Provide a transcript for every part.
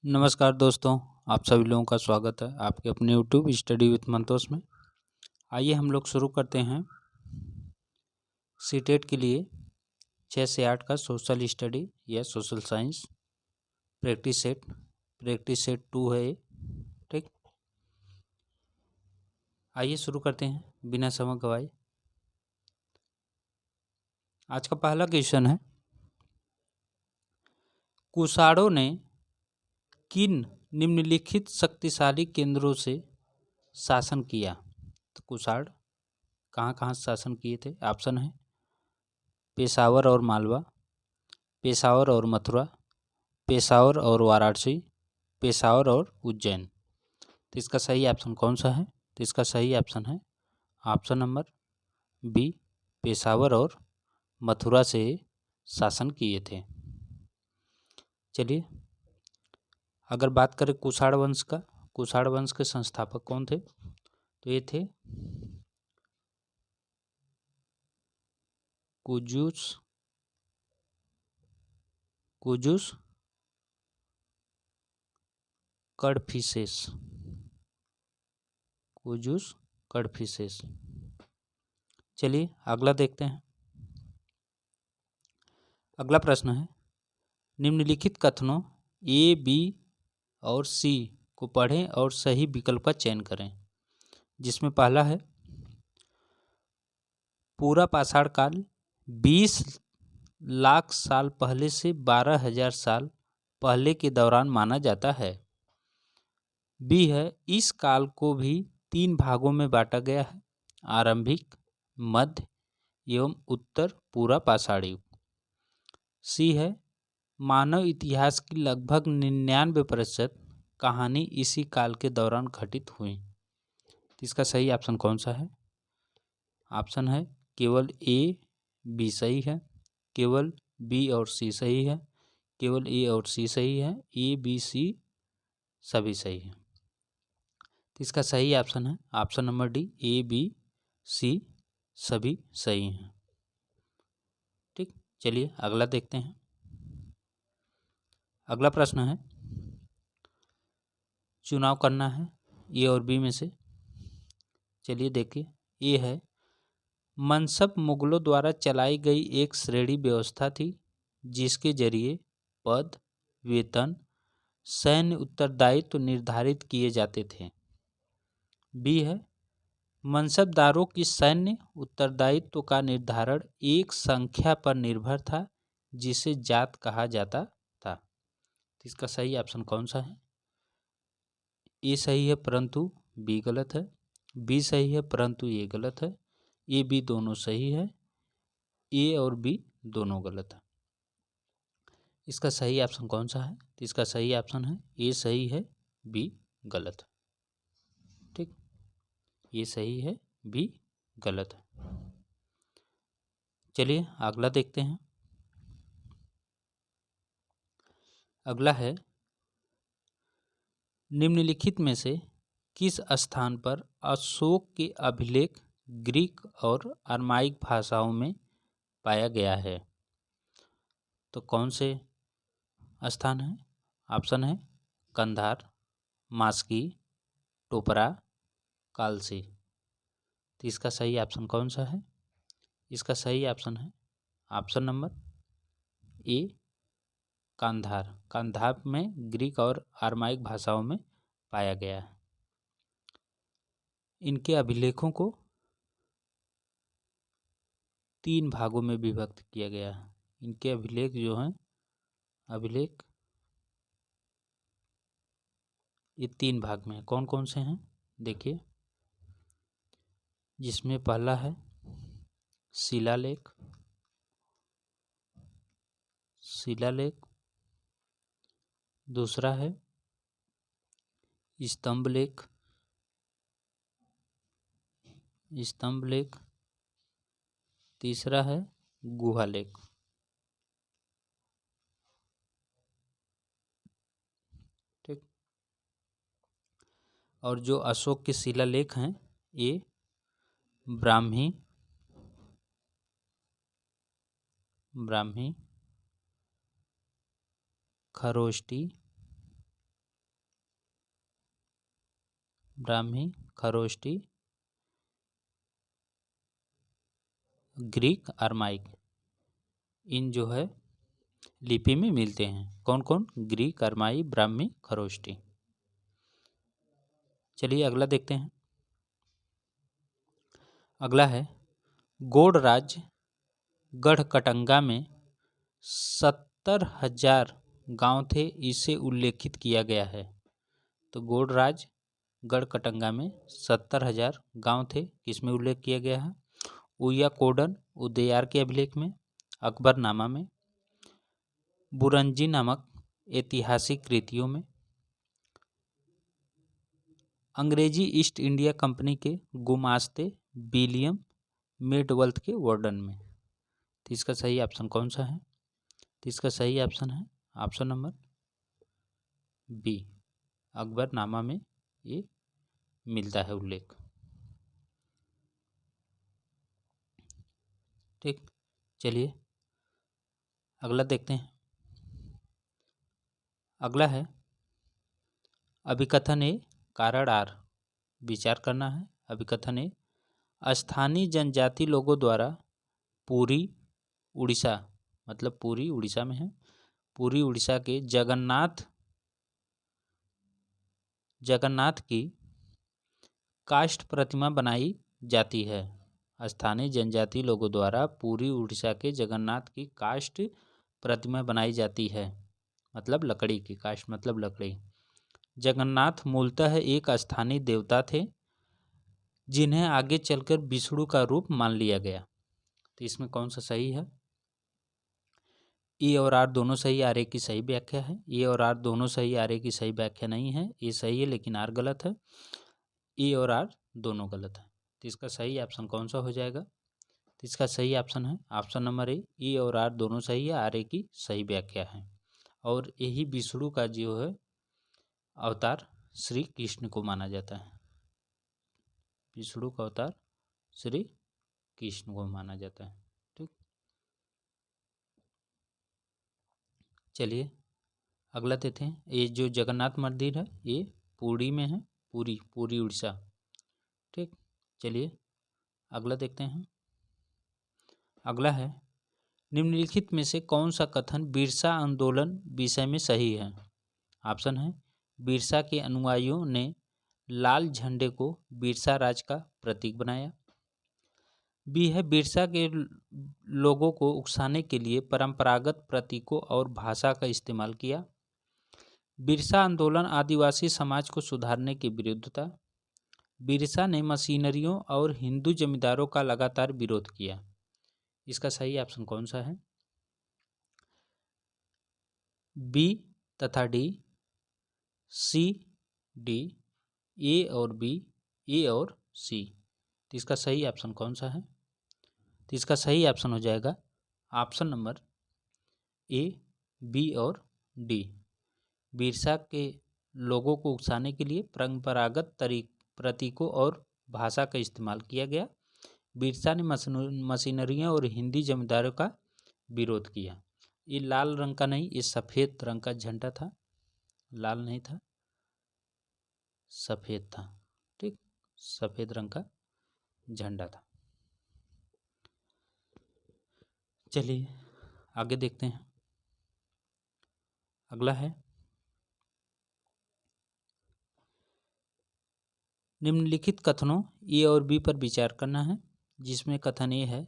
नमस्कार दोस्तों, आप सभी लोगों का स्वागत है आपके अपने यूट्यूब स्टडी विथ मंतोष में। आइए हम लोग शुरू करते हैं सीटेट के लिए 6 से 8 का सोशल स्टडी या सोशल साइंस प्रैक्टिस सेट 2 है ये। ठीक, आइए शुरू करते हैं बिना समय गवाए। आज का पहला क्वेश्चन है, कुषाणों ने किन निम्नलिखित शक्तिशाली केंद्रों से शासन किया? तो कुषाण कहाँ कहाँ शासन किए थे? ऑप्शन है पेशावर और मालवा, पेशावर और मथुरा, पेशावर और वाराणसी, पेशावर और उज्जैन। तो इसका सही ऑप्शन कौन सा है? तो इसका सही ऑप्शन है ऑप्शन नंबर बी, पेशावर और मथुरा से शासन किए थे। चलिए, अगर बात करें कुषाण वंश का, कुषाण वंश के संस्थापक कौन थे? तो ये थे कुजुस कडफिसेस। चलिए अगला देखते हैं। अगला प्रश्न है, निम्नलिखित कथनों ए, बी और सी को पढ़ें और सही विकल्प का चयन करें। जिसमें पहला है, पूरा पाषाण काल 20 लाख साल पहले से 12,000 साल पहले के दौरान माना जाता है। बी है, इस काल को भी 3 भागों में बांटा गया है, आरंभिक, मध्य एवं उत्तर पूरा पाषाण युग। सी है, मानव इतिहास की लगभग 99% कहानी इसी काल के दौरान घटित हुई। इसका सही ऑप्शन कौन सा है? ऑप्शन है केवल ए, बी सही है, केवल बी और सी सही है, केवल ए और सी सही है, ए, बी, सी सभी सही है। इसका सही ऑप्शन है option number D, A, B, सी सभी सही हैं। ठीक, चलिए अगला देखते हैं। अगला प्रश्न है, चुनाव करना है ए और बी में से। चलिए देखिए, ए है, मनसब मुगलों द्वारा चलाई गई एक श्रेणी व्यवस्था थी जिसके जरिए पद, वेतन, सैन्य उत्तरदायित्व निर्धारित किए जाते थे। बी है, मनसबदारों की सैन्य उत्तरदायित्व का निर्धारण एक संख्या पर निर्भर था जिसे जात कहा जाता था। इसका सही ऑप्शन कौन सा है? ए सही है परंतु बी गलत है, बी सही है परंतु ये गलत है, ए, बी दोनों सही है, ए और बी दोनों गलत है। इसका सही ऑप्शन कौन सा है? तो इसका सही ऑप्शन है ए सही है, बी गलत है। ठीक, ये सही है, बी गलत है। चलिए अगला देखते हैं। अगला है, निम्नलिखित में से किस स्थान पर अशोक के अभिलेख ग्रीक और अरमाइक भाषाओं में पाया गया है? तो कौन से स्थान है? ऑप्शन है कंधार, मास्की, टोपरा, कालसी। तो इसका सही ऑप्शन कौन सा है? इसका सही ऑप्शन है ऑप्शन नंबर ए, कांधार। कांधार में ग्रीक और अरमाइक भाषाओं में पाया गया है। इनके अभिलेखों को 3 भागों में विभक्त किया गया है। इनके अभिलेख जो हैं, अभिलेख ये 3 भाग में हैं। कौन कौन से हैं देखिए, जिसमें पहला है शिलालेख, दूसरा है स्तंभलेख, तीसरा है गुहालेख। ठीक, और जो अशोक के शिलालेख हैं ये ब्राह्मी, खरोष्टी, ब्राह्मी, खरोष्टी, ग्रीक, अरामाइक, इन जो है लिपि में मिलते हैं। कौन कौन? ग्रीक, अरामाई, ब्राह्मी, खरोष्टी। चलिए अगला देखते हैं। अगला है गौड़ राज्य गढ़कटंगा में 70,000 गांव थे, इसे उल्लेखित किया गया है। तो गौड़ राज्य गढ़कटंगा में 70,000 गांव थे, किसमें उल्लेख किया गया है? उय्याकोडन उदयार के अभिलेख में, अकबरनामा में, बुरंजी नामक ऐतिहासिक कृतियों में, अंग्रेजी ईस्ट इंडिया कंपनी के गुमास्ते विलियम मेडवल्थ के वर्णन में। तो इसका सही ऑप्शन कौन सा है? तो इसका सही ऑप्शन है ऑप्शन नंबर बी, अकबरनामा में ये मिलता है उल्लेख। ठीक, चलिए अगला देखते हैं। अगला है अभिकथन ए कारण आर, विचार करना है। अभिकथन ए, स्थानीय जनजाति लोगों द्वारा पूरी उड़ीसा, मतलब पूरी उड़ीसा में है, पूरी उड़ीसा के जगन्नाथ की काष्ठ प्रतिमा बनाई जाती है। स्थानीय जनजाति लोगों द्वारा पूरी उड़ीसा के जगन्नाथ की काष्ठ प्रतिमा बनाई जाती है, मतलब लकड़ी की, काष्ठ मतलब लकड़ी। जगन्नाथ मूलतः एक स्थानीय देवता थे जिन्हें आगे चलकर विष्णु का रूप मान लिया गया। तो इसमें कौन सा सही है? ए और आर दोनों सही, आर ए की सही व्याख्या है। ए और आर दोनों सही, आर ए की सही व्याख्या नहीं है। ए सही है लेकिन आर गलत है। ए और आर दोनों गलत है। तो इसका सही ऑप्शन कौन सा हो जाएगा? तो इसका सही ऑप्शन है ऑप्शन नंबर ए और आर दोनों सही है, आर ए की सही व्याख्या है। और यही विष्णु का जो है अवतार श्री कृष्ण को माना जाता है। विष्णु का अवतार श्री कृष्ण को माना जाता है। ठीक, चलिए अगला देते हैं। ये जो जगन्नाथ मंदिर है ये पुरी में है, पूरी उड़ीसा। ठीक, चलिए अगला देखते हैं। अगला है निम्नलिखित में से कौन सा कथन बिरसा आंदोलन विषय में सही है? ऑप्शन है बिरसा के अनुयायियों ने लाल झंडे को बिरसा राज का प्रतीक बनाया। बी है बिरसा के लोगों को उकसाने के लिए परंपरागत प्रतीकों और भाषा का इस्तेमाल किया। बिरसा आंदोलन आदिवासी समाज को सुधारने के विरुद्ध था। बिरसा ने मशीनरियों और हिंदू जमींदारों का लगातार विरोध किया। इसका सही ऑप्शन कौन सा है? बी तथा डी, सी, डी, ए और बी, ए और सी। तो इसका सही ऑप्शन कौन सा है? तो इसका सही ऑप्शन हो जाएगा ऑप्शन नंबर ए, बी और डी। बिरसा के लोगों को उकसाने के लिए परंपरागत प्रतीकों और भाषा का इस्तेमाल किया गया। बिरसा ने मशीनरियों और हिंदी जमींदारों का विरोध किया। ये लाल रंग का नहीं, ये सफ़ेद रंग का झंडा था, लाल नहीं था, सफ़ेद था। ठीक, सफ़ेद रंग का झंडा था। चलिए आगे देखते हैं। अगला है निम्नलिखित कथनों ए और बी पर विचार करना है, जिसमें कथन ए है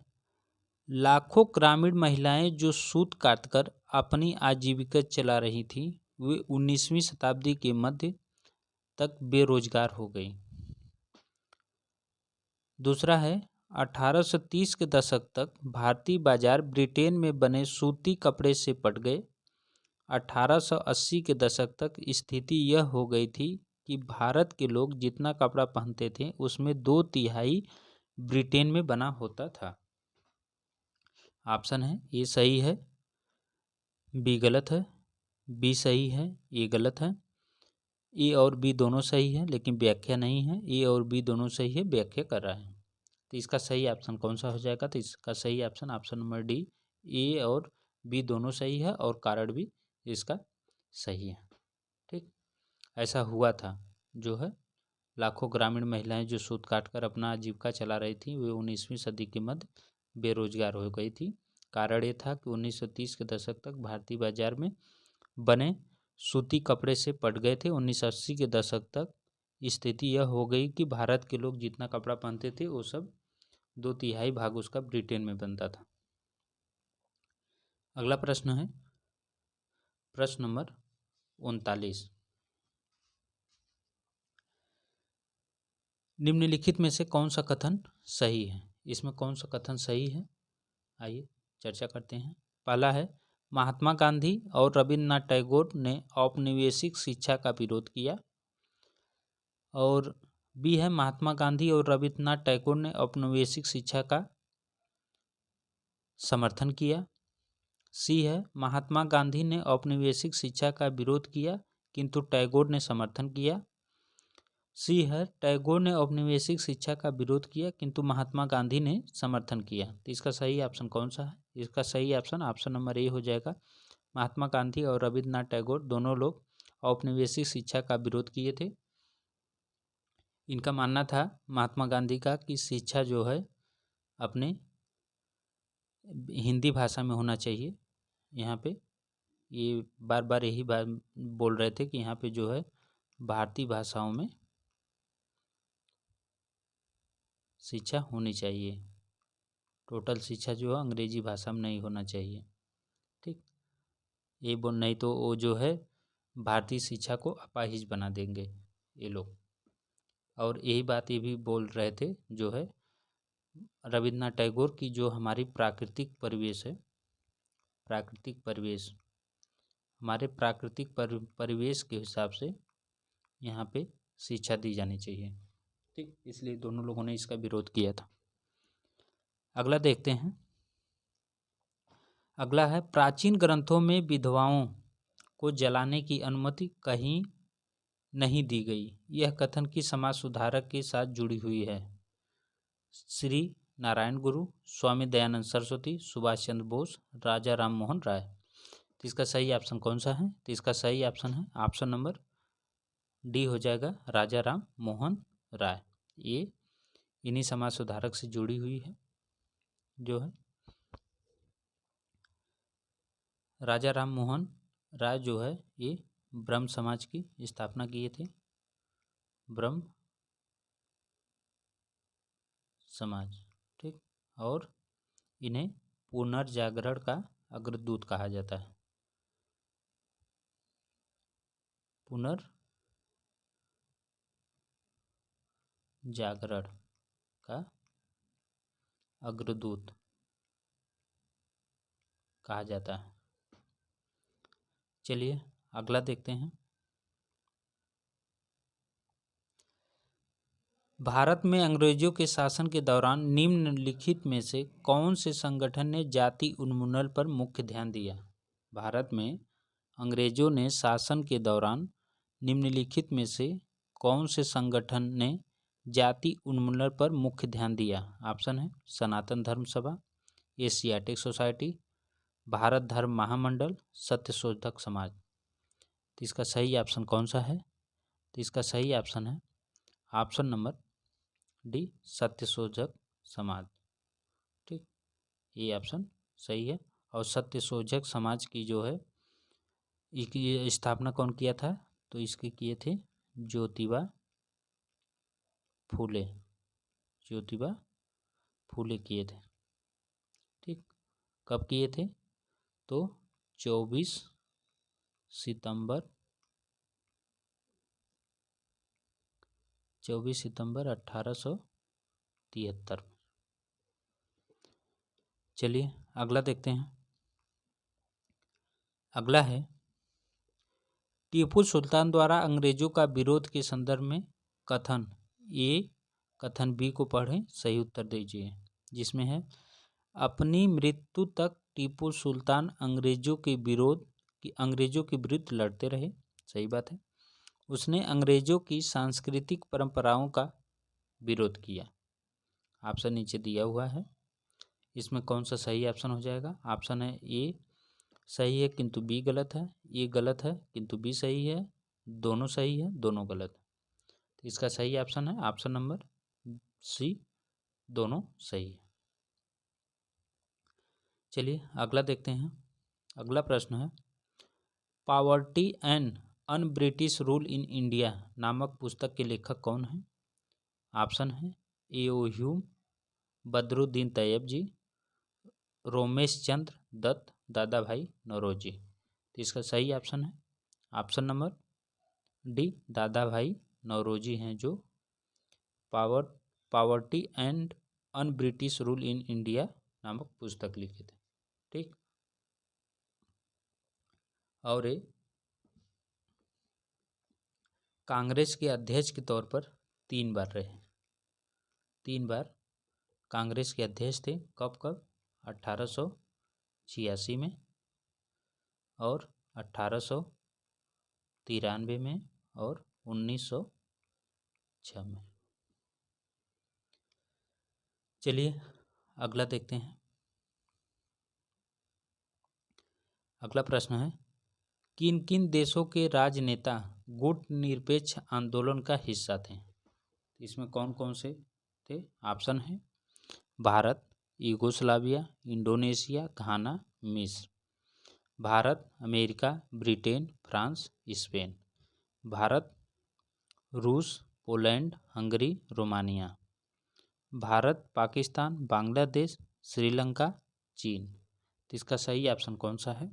लाखों ग्रामीण महिलाएं जो सूत काटकर अपनी आजीविका चला रही थीं वे 19वीं शताब्दी के मध्य तक बेरोजगार हो गई। दूसरा है 1830 के दशक तक भारतीय बाजार ब्रिटेन में बने सूती कपड़े से पट गए। 1880 के दशक तक स्थिति यह हो गई थी कि भारत के लोग जितना कपड़ा पहनते थे उसमें 2/3 ब्रिटेन में बना होता था। ऑप्शन है ए सही है, बी गलत है, बी सही है, ए गलत है। ए और बी दोनों सही है लेकिन व्याख्या नहीं है। ए और बी दोनों सही है, व्याख्या कर रहा है। तो इसका सही ऑप्शन कौन सा हो जाएगा? तो इसका सही ऑप्शन ऑप्शन नंबर डी, ए और बी दोनों सही है और कारण भी इसका सही है। ठीक, ऐसा हुआ था जो है लाखों ग्रामीण महिलाएं जो सूत काटकर अपना आजीविका चला रही थी वे 19वीं सदी के मध्य बेरोजगार हो गई थी। कारण ये था कि 1930 के दशक तक भारतीय बाजार में बने सूती कपड़े से पट गए थे। 1980 के दशक तक स्थिति यह हो गई कि भारत के लोग जितना कपड़ा पहनते थे वो सब 2/3 भाग उसका ब्रिटेन में बनता था। अगला प्रश्न है प्रश्न नंबर 39। निम्नलिखित में से कौन सा कथन सही है? इसमें कौन सा कथन सही है, आइए चर्चा करते हैं। पहला है महात्मा गांधी और रविन्द्रनाथ टैगोर ने औपनिवेशिक शिक्षा का विरोध किया। और बी है महात्मा गांधी और रविन्द्रनाथ टैगोर ने औपनिवेशिक शिक्षा का समर्थन किया। सी है महात्मा गांधी ने औपनिवेशिक शिक्षा का विरोध किया किंतु टैगोर ने समर्थन किया। सी है टैगोर ने औपनिवेशिक शिक्षा का विरोध किया किंतु महात्मा गांधी ने समर्थन किया। तो इसका सही ऑप्शन कौन सा है? इसका सही ऑप्शन नंबर ए हो जाएगा। महात्मा गांधी और रविन्द्रनाथ टैगोर दोनों लोग औपनिवेशिक शिक्षा का विरोध किए थे। इनका मानना था महात्मा गांधी का कि शिक्षा जो है अपने हिंदी भाषा में होना चाहिए। यहाँ पे ये बार बार यही बात बोल रहे थे कि यहाँ पे जो है भारतीय भाषाओं में शिक्षा होनी चाहिए। टोटल शिक्षा जो है अंग्रेजी भाषा में नहीं होना चाहिए। ठीक, ये बोल नहीं तो वो जो है भारतीय शिक्षा को अपाहिज बना देंगे ये लोग। और यही बात ये भी बोल रहे थे जो है रविन्द्रनाथ टैगोर की जो हमारी प्राकृतिक परिवेश है, प्राकृतिक परिवेश हमारे प्राकृतिक परिवेश के हिसाब से यहाँ पे शिक्षा दी जानी चाहिए। ठीक, इसलिए दोनों लोगों ने इसका विरोध किया था। अगला देखते हैं। अगला है प्राचीन ग्रंथों में विधवाओं को जलाने की अनुमति कहीं नहीं दी गई। यह कथन की समाज सुधारक के साथ जुड़ी हुई है? श्री नारायण गुरु, स्वामी दयानंद सरस्वती, सुभाष चंद्र बोस, राजा राम मोहन राय। तो इसका सही ऑप्शन कौन सा है? तो इसका सही ऑप्शन है ऑप्शन नंबर डी हो जाएगा, राजा राम मोहन राय। ये इन्हीं समाज सुधारक से जुड़ी हुई है जो है राजा राम मोहन राय जो है ये ब्रह्म समाज की स्थापना किए थे। ब्रह्म समाज, ठीक। और इन्हें पुनर्जागरण का अग्रदूत कहा जाता है। पुनर्जागरण का अग्रदूत कहा जाता है। चलिए अगला देखते हैं। भारत में अंग्रेजों के शासन के दौरान निम्नलिखित में से कौन से संगठन ने जाति उन्मूलन पर मुख्य ध्यान दिया? भारत में अंग्रेजों ने शासन के दौरान निम्नलिखित में से कौन से संगठन ने जाति उन्मूलन पर मुख्य ध्यान दिया? ऑप्शन है सनातन धर्म सभा, एशियाटिक सोसाइटी, भारत धर्म महामंडल, सत्यशोधक समाज। तो इसका सही ऑप्शन कौन सा है? तो इसका सही ऑप्शन है option number D, Satyashodhak Samaj. ठीक, ये ऑप्शन सही है। और सत्यशोधक समाज की जो है इसकी स्थापना कौन किया था? तो इसके किए थे ज्योतिबा फूले। ज्योतिबा फूले किए थे। ठीक, कब किए थे? तो 24 सितंबर 1873। चलिए अगला देखते हैं। अगला है टीपू सुल्तान द्वारा अंग्रेजों का विरोध के संदर्भ में कथन ए, कथन बी को पढ़ें, सही उत्तर दीजिए। जिसमें है अपनी मृत्यु तक टीपू सुल्तान अंग्रेजों के विरुद्ध लड़ते रहे। सही बात है। उसने अंग्रेजों की सांस्कृतिक परंपराओं का विरोध किया। ऑप्शन नीचे दिया हुआ है। इसमें कौन सा सही ऑप्शन हो जाएगा? ऑप्शन है ए सही है किंतु बी गलत है, ए गलत है किंतु बी सही है, दोनों सही है, दोनों गलत है। इसका सही ऑप्शन है ऑप्शन नंबर सी, दोनों सही है। चलिए अगला देखते हैं। अगला प्रश्न है, poverty and un British rule in India नामक पुस्तक के लेखक कौन है? ऑप्शन है ए.ओ. ह्यूम, बदरुद्दीन तैयब जी, रोमेश चंद्र दत्त, दादा भाई नौरोजी। तो इसका सही ऑप्शन है ऑप्शन नंबर डी, दादा भाई नौरोजी हैं जो poverty and un British rule in India नामक पुस्तक लिखे थे। ठीक, और ये कांग्रेस के अध्यक्ष के तौर पर 3 बार रहे। 3 बार कांग्रेस के अध्यक्ष थे। कब कब? 1886 में और 1893 में और 1906 में। चलिए अगला देखते हैं। अगला प्रश्न है, किन किन देशों के राजनेता गुट निरपेक्ष आंदोलन का हिस्सा थे? इसमें कौन कौन से थे? ऑप्शन है भारत, यूगोस्लाविया, इंडोनेशिया, घाना, मिस्र। Bharat, America, Britain, France, Spain. Bharat, रूस, Poland, Hungary, Romania. Bharat, Pakistan, Bangladesh, Sri Lanka, चीन। तो इसका सही ऑप्शन कौन सा है?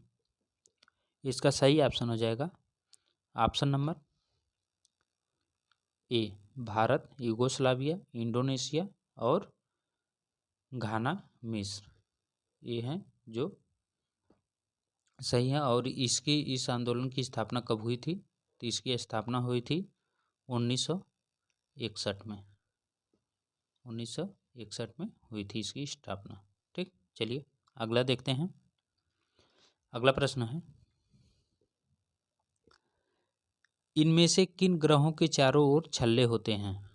इसका सही ऑप्शन हो जाएगा ऑप्शन नंबर ए, भारत, यूगोस्लाविया, इंडोनेशिया और घाना, मिस्र। ये हैं जो सही है। और इस आंदोलन की स्थापना कब हुई थी? तो इसकी स्थापना हुई थी 1961 में। 1961 में हुई थी इसकी स्थापना। ठीक, चलिए अगला देखते हैं। अगला प्रश्न है, इनमें से किन ग्रहों के चारों ओर छल्ले होते हैं?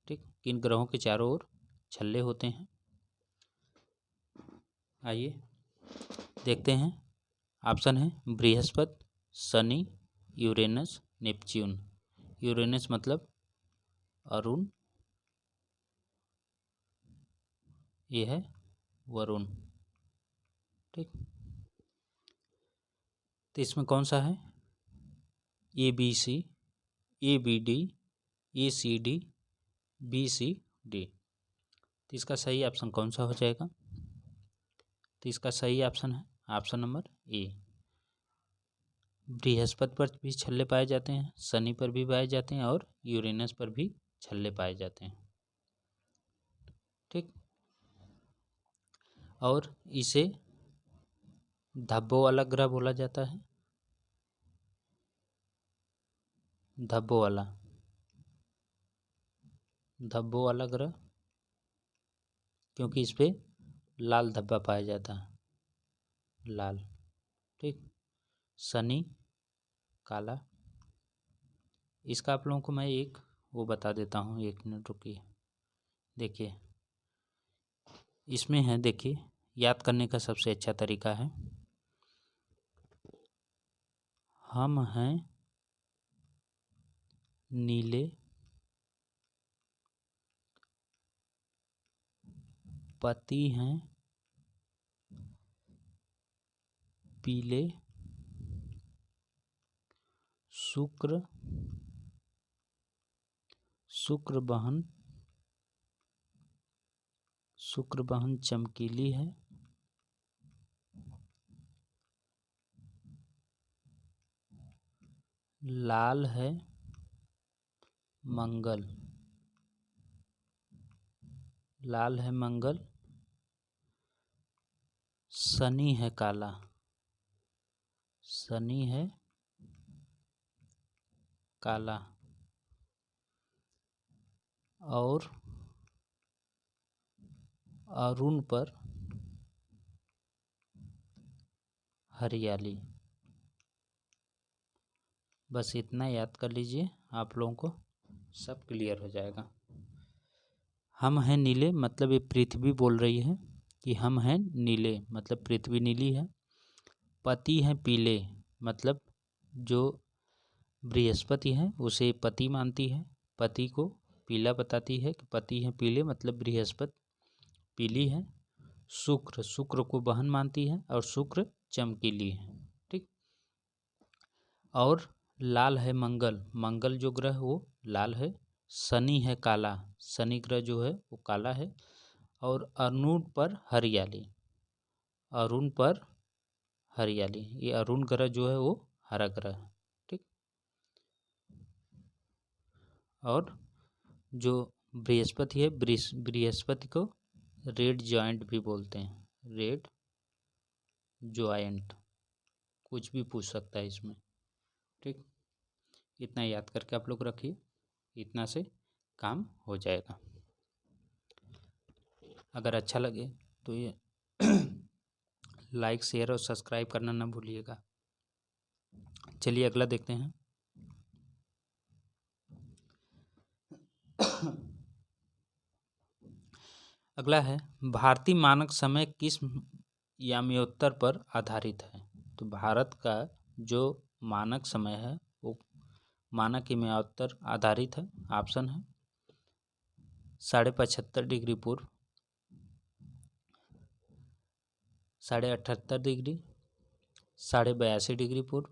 ठीक, किन ग्रहों के चारों ओर छल्ले होते हैं? आइए देखते हैं। ऑप्शन है Brihaspati, Shani, Uranus, Neptune. Uranus मतलब अरुण, ये है वरुण। ठीक, तो इसमें कौन सा है? A B C, A B D, A C D, B C D. तो इसका सही ऑप्शन कौन सा हो जाएगा? तो इसका सही ऑप्शन है ऑप्शन नंबर ए, बृहस्पति पर भी छल्ले पाए जाते हैं, शनि पर भी पाए जाते हैं और यूरेनस पर भी छल्ले पाए जाते हैं। ठीक, और इसे धब्बों वाला ग्रह बोला जाता है। धब्बों वाला ग्रह, क्योंकि इस पे लाल धब्बा पाया जाता है, लाल। ठीक, शनि काला। इसका आप लोगों को मैं एक वो बता देता हूँ, 1 मिनट रुकिए। देखिए इसमें है, देखिए याद करने का सबसे अच्छा तरीका है, हम हैं नीले, पति हैं पीले, शुक्र बहन चमकीली है, लाल है मंगल, शनि है काला, और अरुण पर हरियाली। बस इतना याद कर लीजिए, आप लोगों को सब क्लियर हो जाएगा। हम हैं नीले मतलब ये पृथ्वी बोल रही है कि हम हैं नीले, मतलब पृथ्वी नीली है। पति हैं पीले, मतलब जो बृहस्पति है उसे पति मानती है। पति को पीला बताती है कि पति है पीले, मतलब बृहस्पति पीली है। शुक्र को बहन मानती है और शुक्र चमकीली है। ठीक। और लाल है मंगल जो ग्रह वो लाल है। शनि है काला, शनि ग्रह जो है वो काला है। और अरुण पर हरियाली, ये अरुण ग्रह जो है वो हरा ग्रह है। ठीक। और जो बृहस्पति है, बृहस्पति को रेड जॉइंट भी बोलते हैं, रेड जॉइंट, कुछ भी पूछ सकता है इसमें। ठीक। इतना याद करके आप लोग रखिए, इतना से काम हो जाएगा। अगर अच्छा लगे तो ये लाइक शेयर और सब्सक्राइब करना ना भूलिएगा। चलिए अगला देखते हैं। अगला है भारतीय मानक समय किस याम्योत्तर पर आधारित है। तो भारत का जो मानक समय है वो मानक याम्योत्तर आधारित है। ऑप्शन है 75.5 डिग्री पूर्व, 78.5 डिग्री, 82.5 डिग्री पूर्व,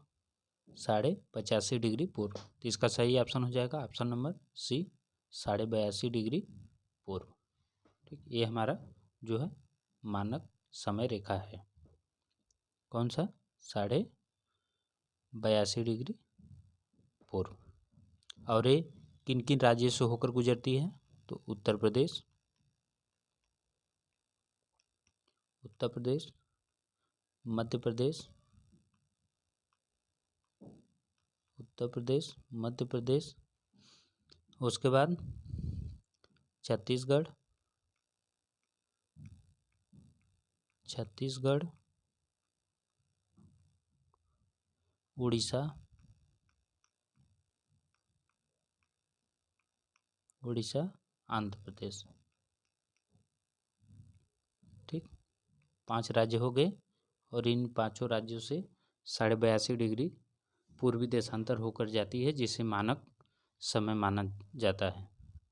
85 डिग्री पूर्व। तो इसका सही ऑप्शन हो जाएगा ऑप्शन नंबर सी, 82.5 डिग्री पूर्व। ठीक। ये हमारा जो है मानक समय रेखा है। कौन सा? 82.5 डिग्री पूर्व। और ये किन किन राज्यों से होकर गुजरती है? तो उत्तर प्रदेश, मध्य प्रदेश, मध्य प्रदेश, उसके बाद छत्तीसगढ़, उड़ीसा, आंध्र प्रदेश। ठीक। 5 राज्य हो गए और इन 5 राज्यों से 82.5 डिग्री पूर्वी देशांतर होकर जाती है, जिसे मानक समय माना जाता है।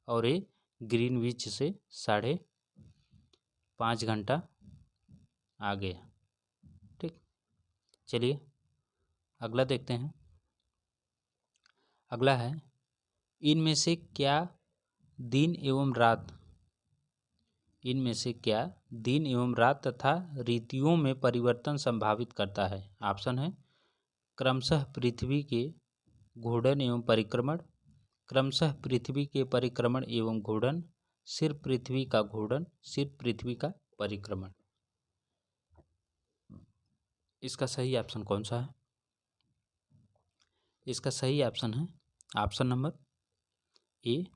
और ये ग्रीनविच से 5.5 घंटा आगे है। ठीक। चलिए अगला देखते हैं। अगला है इनमें से क्या दिन एवं रात तथा ऋतुओं में परिवर्तन संभावित करता है। ऑप्शन है क्रमशः पृथ्वी के घूर्णन एवं परिक्रमण, क्रमशः पृथ्वी के परिक्रमण एवं घूर्णन, सिर्फ पृथ्वी का घूर्णन, सिर्फ पृथ्वी का परिक्रमण। इसका सही ऑप्शन कौन सा है? इसका सही ऑप्शन है ऑप्शन नंबर ए,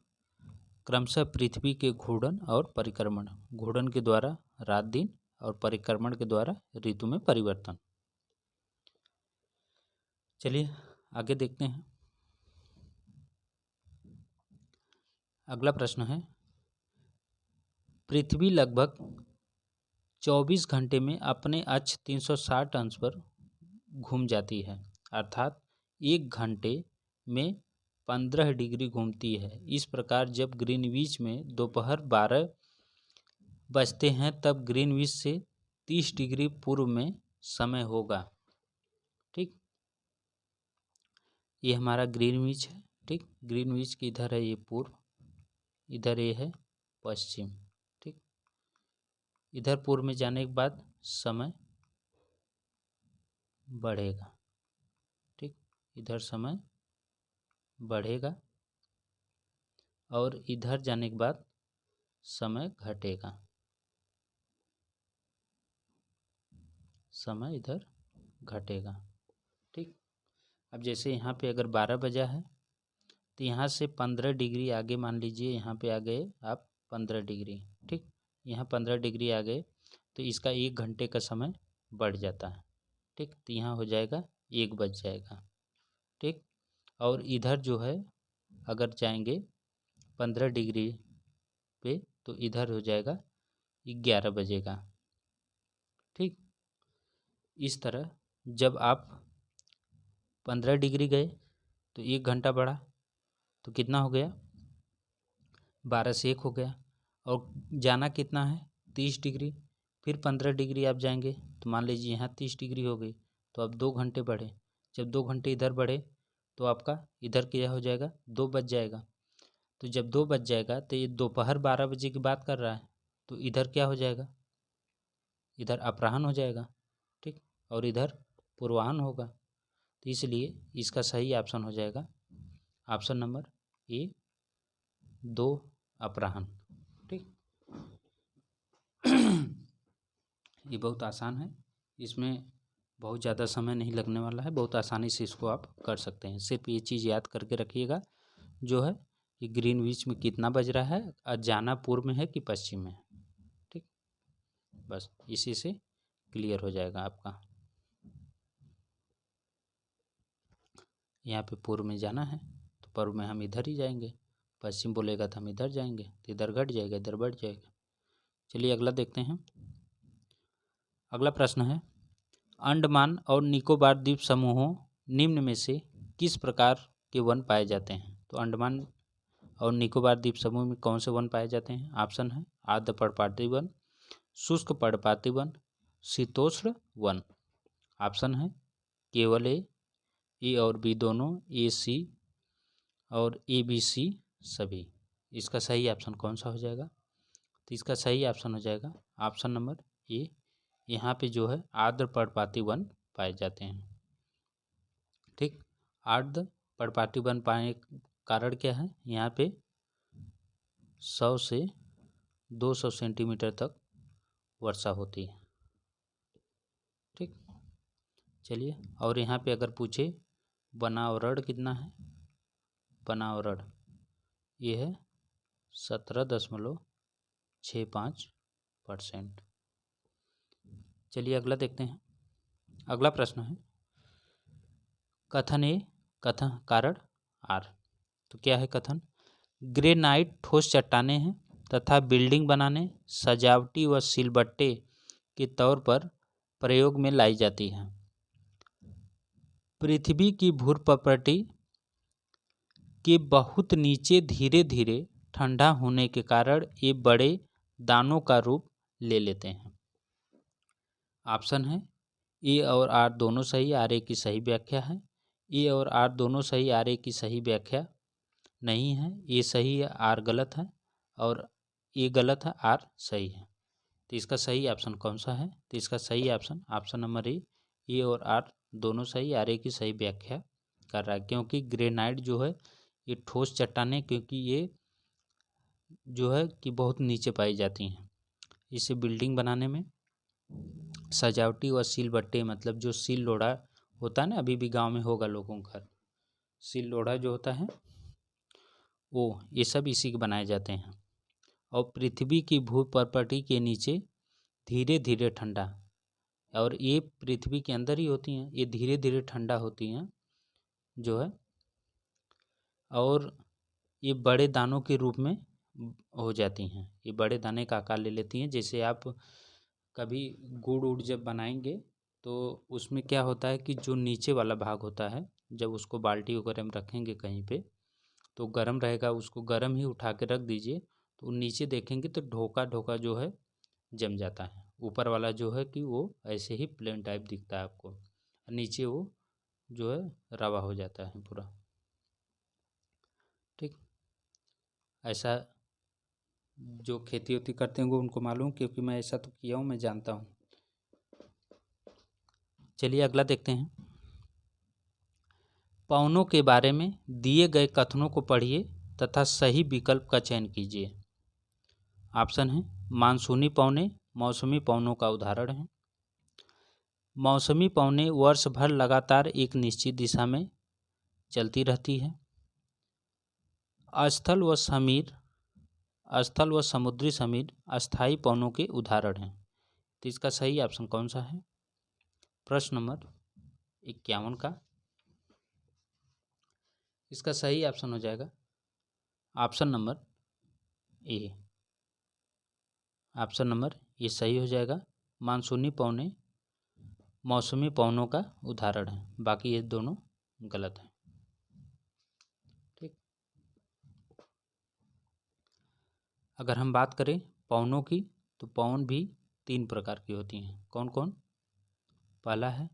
क्रमशः पृथ्वी के घूर्णन और परिक्रमण। घूर्णन के द्वारा रात दिन और परिक्रमण के द्वारा ऋतु में परिवर्तन। चलिए आगे देखते हैं। अगला प्रश्न है पृथ्वी लगभग 24 घंटे में अपने अक्ष 360 अंश पर घूम जाती है, अर्थात 1 घंटे में 15 डिग्री घूमती है। इस प्रकार जब ग्रीनविच में दोपहर 12 बजते हैं तब ग्रीनविच से 30 डिग्री पूर्व में समय होगा। ठीक। ये हमारा ग्रीनविच है। ठीक। ग्रीनविच की इधर है ये पूर्व, इधर ये है पश्चिम। ठीक। इधर पूर्व में जाने के बाद समय बढ़ेगा। ठीक। इधर समय बढ़ेगा और इधर जाने के बाद समय घटेगा। समय इधर घटेगा। ठीक। अब जैसे यहाँ पे अगर 12 बजा है तो यहाँ से 15 डिग्री आगे मान लीजिए, यहाँ पे आ गए आप 15 डिग्री। ठीक। यहाँ 15 डिग्री आ गए तो इसका 1 घंटे का समय बढ़ जाता है। ठीक। तो यहाँ हो जाएगा 1 बज जाएगा। ठीक। और इधर जो है अगर जाएंगे 15 डिग्री पे तो इधर हो जाएगा 11 बजेगा। ठीक। इस तरह जब आप 15 डिग्री गए तो 1 घंटा बढ़ा तो कितना हो गया 12 से 1 हो गया, और जाना कितना है 30 डिग्री, फिर 15 डिग्री आप जाएंगे तो मान लीजिए यहाँ 30 डिग्री हो गई, तो अब 2 घंटे बढ़े। जब 2 घंटे इधर बढ़े तो आपका इधर क्या हो जाएगा, 2 बज जाएगा। तो जब 2 बज जाएगा तो ये दोपहर 12 बजे की बात कर रहा है, तो इधर क्या हो जाएगा, इधर अपराह्न हो जाएगा, ठीक, और इधर पूर्वाह्न होगा। तो इसलिए इसका सही ऑप्शन हो जाएगा ऑप्शन नंबर ए, 2 अपराह्न, ठीक। ये बहुत आसान है, इसमें बहुत ज़्यादा समय नहीं लगने वाला है, बहुत आसानी से इसको आप कर सकते हैं। सिर्फ ये चीज़ याद करके रखिएगा जो है कि ग्रीनविच में कितना बज रहा है और जाना पूर्व में है कि पश्चिम में, ठीक। बस इसी से क्लियर हो जाएगा आपका। यहाँ पे पूर्व में जाना है तो पूर्व में हम इधर ही जाएंगे, पश्चिम बोलेगा तो हम इधर जाएंगे, तो इधर घट जाएगा, इधर बढ़ जाएगा। चलिए अगला देखते हैं। अगला प्रश्न है, अंडमान और निकोबार द्वीप समूहों निम्न में से किस प्रकार के वन पाए जाते हैं। तो अंडमान और निकोबार द्वीप समूह में कौन से वन पाए जाते हैं। ऑप्शन है आर्द्र पर्णपाती वन, शुष्क पर्णपाती वन, शीतोष्ण वन। ऑप्शन है केवल ए और बी दोनों, ए सी और ए बी सी सभी। इसका सही ऑप्शन कौन सा हो जाएगा। तो इसका सही ऑप्शन हो जाएगा ऑप्शन नंबर ए, यहाँ पे जो है आर्द्र पर्णपाती वन पाए जाते हैं, ठीक। आर्द्र पर्णपाती वन पाने का कारण क्या है, यहाँ पे 100 से 200 सेंटीमीटर तक वर्षा होती है, ठीक। चलिए, और यहाँ पे अगर पूछे बनावरण कितना है, बनावरण ये है 17.65%। चलिए अगला देखते हैं। अगला प्रश्न है, कथन ए, कथन कारण आर। तो क्या है कथन, ग्रेनाइट ठोस चट्टानें हैं तथा बिल्डिंग बनाने, सजावटी व सिलबट्टे के तौर पर प्रयोग में लाई जाती है। पृथ्वी की भूप्रपटी के बहुत नीचे धीरे धीरे ठंडा होने के कारण ये बड़े दानों का रूप ले लेते हैं। ऑप्शन है ए और आर दोनों सही, आर ए की सही व्याख्या है। ए और आर दोनों सही, आर ए की सही व्याख्या नहीं है। ए सही है, आर गलत है, और ए गलत है, आर सही है। तो इसका सही ऑप्शन कौन सा है। तो इसका सही ऑप्शन ऑप्शन नंबर ए और आर दोनों सही, आर ए की सही व्याख्या कर रहा है। क्योंकि ग्रेनाइट जो है ये ठोस चट्टानें, क्योंकि ये जो है कि बहुत नीचे पाई जाती हैं। इसे बिल्डिंग बनाने में, सजावटी व सील बट्टे, मतलब जो सील लोढ़ा होता है ना, अभी भी गांव में होगा लोगों के घर, सील लोढ़ा जो होता है वो, ये सब इसी के बनाए जाते हैं। और पृथ्वी की भूप्रपटी के नीचे धीरे धीरे ठंडा, और ये पृथ्वी के अंदर ही होती हैं, ये धीरे धीरे ठंडा होती हैं जो है, और ये बड़े दानों के रूप में हो जाती हैं। ये बड़े दाने का आकार ले लेती हैं। जैसे आप कभी गुड़ उड़ जब बनाएंगे तो उसमें क्या होता है कि जो नीचे वाला भाग होता है, जब उसको बाल्टी वगैरह में रखेंगे कहीं पे तो गर्म रहेगा, उसको गर्म ही उठा के रख दीजिए, तो नीचे देखेंगे तो ढोका ढोका जो है जम जाता है। ऊपर वाला जो है कि वो ऐसे ही प्लेन टाइप दिखता है आपको, नीचे वो जो है रवा हो जाता है पूरा, ठीक। ऐसा जो खेती होती करते हैं वो उनको मालूम, क्योंकि मैं ऐसा तो किया हूँ, मैं जानता हूँ। चलिए अगला देखते हैं। पौनों के बारे में दिए गए कथनों को पढ़िए तथा सही विकल्प का चयन कीजिए। ऑप्शन है मानसूनी पौने मौसमी पौनों का उदाहरण है। मौसमी पौने वर्ष भर लगातार एक निश्चित दिशा में चलती रहती है। स्थल व समुद्री समीर अस्थायी पौनों के उदाहरण हैं। तो इसका सही ऑप्शन कौन सा है। प्रश्न नंबर 51 का इसका सही ऑप्शन हो जाएगा ऑप्शन नंबर ए। ऑप्शन नंबर ये सही हो जाएगा। मानसूनी पौने मौसमी पौनों का उदाहरण है, बाकी ये दोनों गलत हैं, ठीक। अगर हम बात करें पवनों की, तो पवन भी 3 प्रकार की होती हैं। कौन कौन? पहला है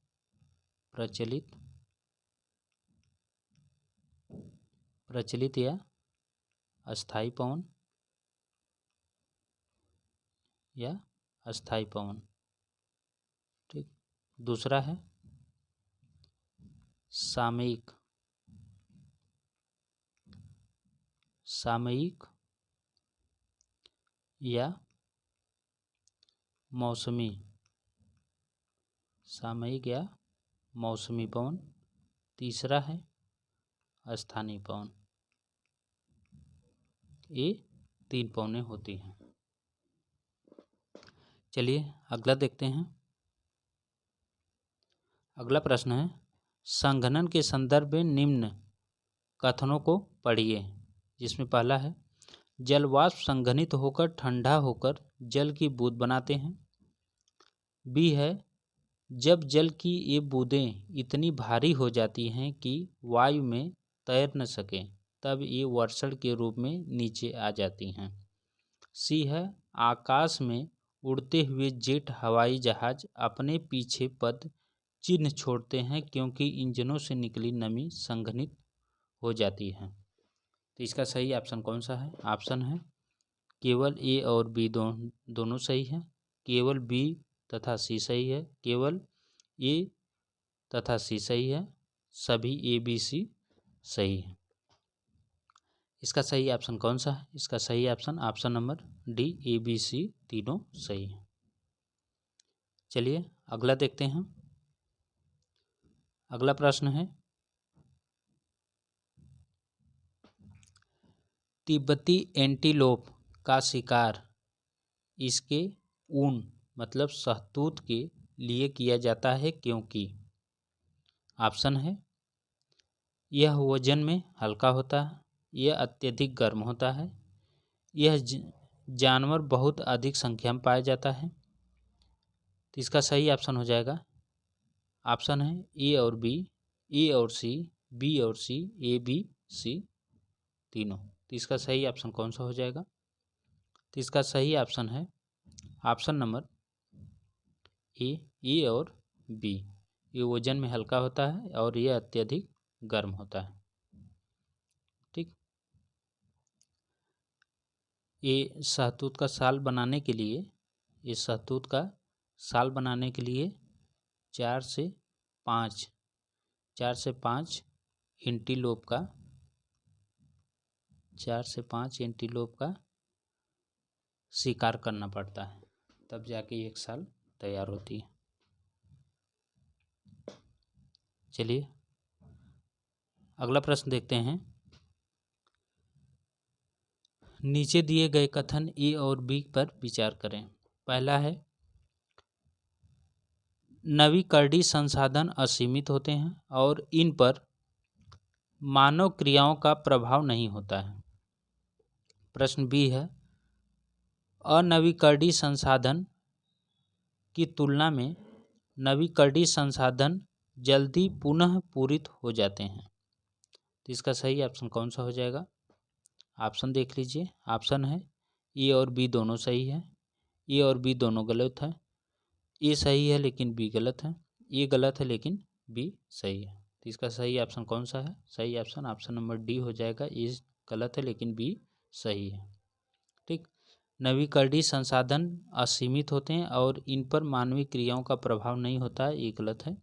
प्रचलित या अस्थाई पवन या अस्थाई पवन। ठीक। दूसरा है सामयिक या मौसमी पवन। तीसरा है स्थानीय पवन। ये 3 पवनें होती हैं। चलिए अगला देखते हैं। अगला प्रश्न है, संघनन के संदर्भ में निम्न कथनों को पढ़िए। जिसमें पहला है, जल वाष्प संघनित होकर ठंडा होकर जल की बूंद बनाते हैं। बी है, जब जल की ये बूंदें इतनी भारी हो जाती हैं कि वायु में तैर न सकें, तब ये वर्षण के रूप में नीचे आ जाती हैं। सी है, आकाश में उड़ते हुए जेट हवाई जहाज अपने पीछे पद चिन्ह छोड़ते हैं क्योंकि इंजनों से निकली नमी संघनित हो जाती है। तो इसका सही ऑप्शन कौन सा है? ऑप्शन है केवल ए और बी दोनों सही है, केवल बी तथा सी सही है, केवल ए तथा सी सही है, सभी ए बी सी सही है। इसका सही ऑप्शन कौन सा है? इसका सही option number D, A B C तीनों सही है। चलिए अगला देखते हैं। अगला प्रश्न है, तिब्बती एंटीलोप का शिकार इसके ऊन मतलब शहतूत के लिए किया जाता है क्योंकि ऑप्शन है, यह वजन में हल्का होता है, यह अत्यधिक गर्म होता है, यह जानवर बहुत अधिक संख्या में पाया जाता है। तो इसका सही ऑप्शन हो जाएगा, ऑप्शन है ए और बी, ए और सी, बी और सी, ए बी सी तीनों। तो इसका सही ऑप्शन कौन सा हो जाएगा? तो इसका सही ऑप्शन है ऑप्शन नंबर ए और बी। ये वजन में हल्का होता है और ये अत्यधिक गर्म होता है। ठीक। ये शहतूत का शाल बनाने के लिए, ये शहतूत का शाल बनाने के लिए 4 से 5 एंटीलोप का 4 से 5 एंटीलोप का शिकार करना पड़ता है, तब जाके एक शाल तैयार होती है। चलिए अगला प्रश्न देखते हैं। नीचे दिए गए कथन ए और बी पर विचार करें। पहला है, नवीकरणीय संसाधन असीमित होते हैं और इन पर मानव क्रियाओं का प्रभाव नहीं होता है। प्रश्न बी है, अनवीकरणीय संसाधन की तुलना में नवीकरणीय संसाधन जल्दी पुनः पूरित हो जाते हैं। तो इसका सही ऑप्शन कौन सा हो जाएगा? ऑप्शन देख लीजिए। ऑप्शन है ए और बी दोनों सही है, ए और बी दोनों गलत है, ए सही है लेकिन बी गलत है, ए गलत है लेकिन बी सही है। तो इसका सही ऑप्शन कौन सा है? सही ऑप्शन नंबर डी हो जाएगा, ए गलत है लेकिन बी सही है। ठीक। नवीकरणीय संसाधन असीमित होते हैं और इन पर मानवीय क्रियाओं का प्रभाव नहीं होता है, ये गलत है।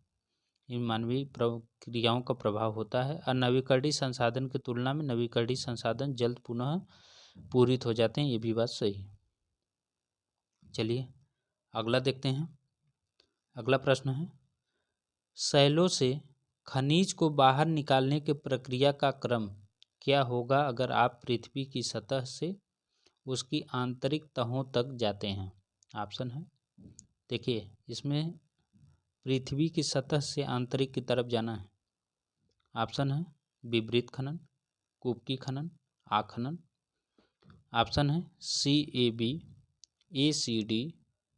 इन मानवीय क्रियाओं का प्रभाव होता है। अनवीकरणीय संसाधन की तुलना में नवीकरणीय संसाधन जल्द पुनः पूरित हो जाते हैं, ये भी बात सही है। चलिए अगला देखते हैं। अगला प्रश्न है, शैलों से खनिज को बाहर निकालने की प्रक्रिया का क्रम क्या होगा अगर आप पृथ्वी की सतह से उसकी आंतरिक तहों तक जाते हैं? ऑप्शन है, देखिए इसमें पृथ्वी की सतह से आंतरिक की तरफ जाना है। ऑप्शन है विपरीत खनन, कुपकी खनन, आखनन। ऑप्शन है C A B, A C D,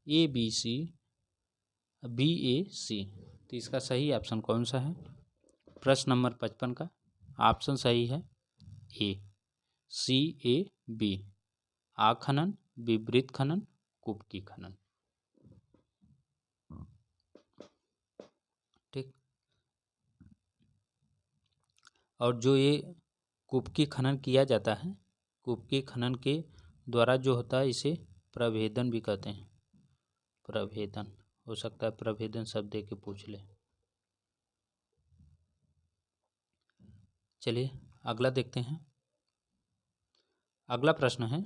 A B C, B A C. तो इसका सही ऑप्शन कौन सा है? प्रश्न नंबर 55 का ऑप्शन सही है ए, सी ए बी। आखनन, विपरीत खनन, कुपकी खनन। ठीक। और जो ये कुपकी खनन किया जाता है, कुपकी खनन के द्वारा जो होता है इसे प्रभेदन भी कहते हैं। प्रभेदन, हो सकता है प्रभेदन शब्द दे के पूछ ले। चलिए अगला देखते हैं। अगला प्रश्न है,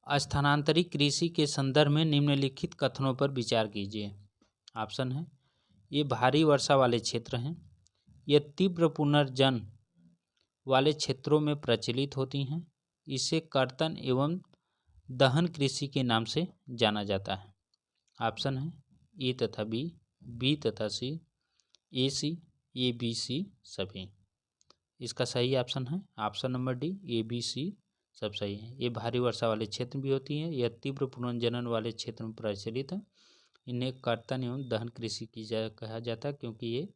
स्थानांतरित कृषि के संदर्भ में निम्नलिखित कथनों पर विचार कीजिए। ऑप्शन है, ये भारी वर्षा वाले क्षेत्र हैं, ये तीव्र पुनर्जन वाले क्षेत्रों में प्रचलित होती हैं, इसे कर्तन एवं दहन कृषि के नाम से जाना जाता है। ऑप्शन है ए तथा बी, बी तथा सी, ए सी, ए बी सी सभी। इसका सही ऑप्शन है option number D, A B C सब सही है। ये भारी वर्षा वाले क्षेत्र भी होती हैं, यह तीव्र पुनर्जनन वाले क्षेत्र में प्रचलित है। इन्हें कर्तन एवं दहन कृषि की कहा जाता है, क्योंकि ये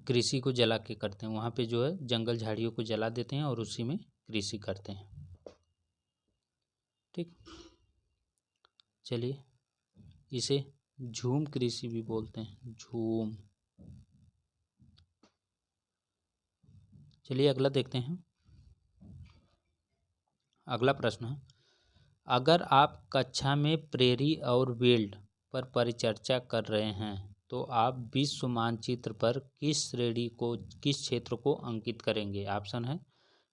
कृषि को जला के करते हैं। वहाँ पे जो है जंगल झाड़ियों को जला देते हैं और उसी में कृषि करते हैं। ठीक। चलिए, इसे झूम कृषि भी बोलते हैं, झूम। चलिए अगला देखते हैं। अगला प्रश्न है, अगर आप कक्षा में प्रेरी और वेल्ड पर परिचर्चा कर रहे हैं तो आप विश्व मानचित्र पर किस श्रेणी को, किस क्षेत्र को अंकित करेंगे। ऑप्शन है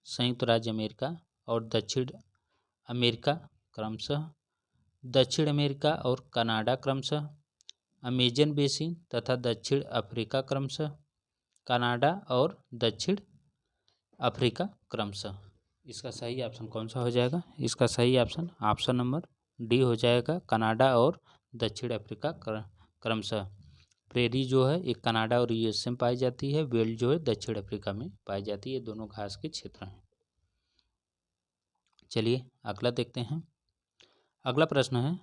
संयुक्त राज्य अमेरिका और दक्षिण अमेरिका क्रमशः, दक्षिण अमेरिका और कनाडा क्रमशः, अमेजन बेसिन तथा दक्षिण अफ्रीका क्रमशः, कनाडा और दक्षिण अफ्रीका क्रमशः। इसका सही ऑप्शन कौन सा हो जाएगा। इसका सही ऑप्शन ऑप्शन नंबर डी हो जाएगा, कनाडा और दक्षिण अफ्रीका क्रमशः। प्रेरी जो है एक कनाडा और यूएसए में पाई जाती है, वेल्ड जो है दक्षिण अफ्रीका में पाई जाती है। दोनों घास के क्षेत्र हैं। चलिए अगला देखते हैं। अगला प्रश्न है,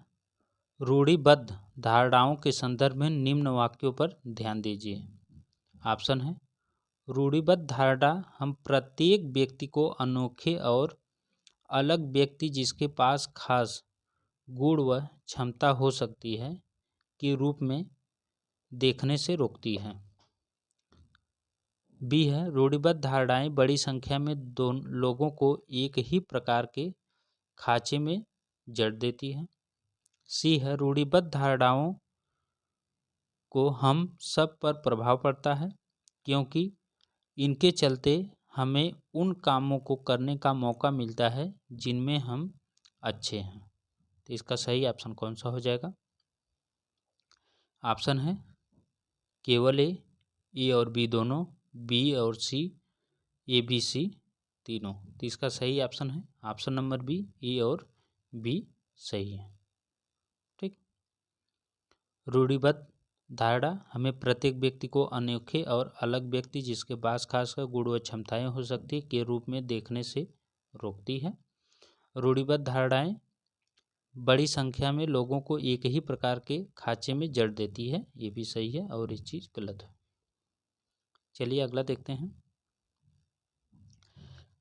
रूढ़िबद्ध धारणाओं के संदर्भ में निम्न वाक्यों पर ध्यान दीजिए। ऑप्शन है, रूढ़िबद्ध धारणा हम प्रत्येक व्यक्ति को अनोखे और अलग व्यक्ति जिसके पास खास गुण व क्षमता हो सकती है के रूप में देखने से रोकती है। बी है, रूढ़िबद्ध धारणाएं बड़ी संख्या में लोगों को एक ही प्रकार के खांचे में जड़ देती है। सी है, रूढ़िबद्ध धारणाओं को हम सब पर प्रभाव पड़ता है क्योंकि इनके चलते हमें उन कामों को करने का मौका मिलता है जिनमें हम अच्छे हैं। तो इसका सही ऑप्शन कौन सा हो जाएगा। ऑप्शन है केवल ए और बी दोनों, बी और सी, ए बी सी तीनों। तो इसका सही ऑप्शन है ऑप्शन नंबर बी, ए और बी सही है। ठीक। रूढ़िबद्ध धारणा हमें प्रत्येक व्यक्ति को अनोखे और अलग व्यक्ति जिसके पास खासकर गुण व क्षमताएं हो सकती है के रूप में देखने से रोकती है। रूढ़िबद्ध धारणाएं बड़ी संख्या में लोगों को एक ही प्रकार के खांचे में जड़ देती है, ये भी सही है और ये चीज़ गलत है। चलिए अगला देखते हैं।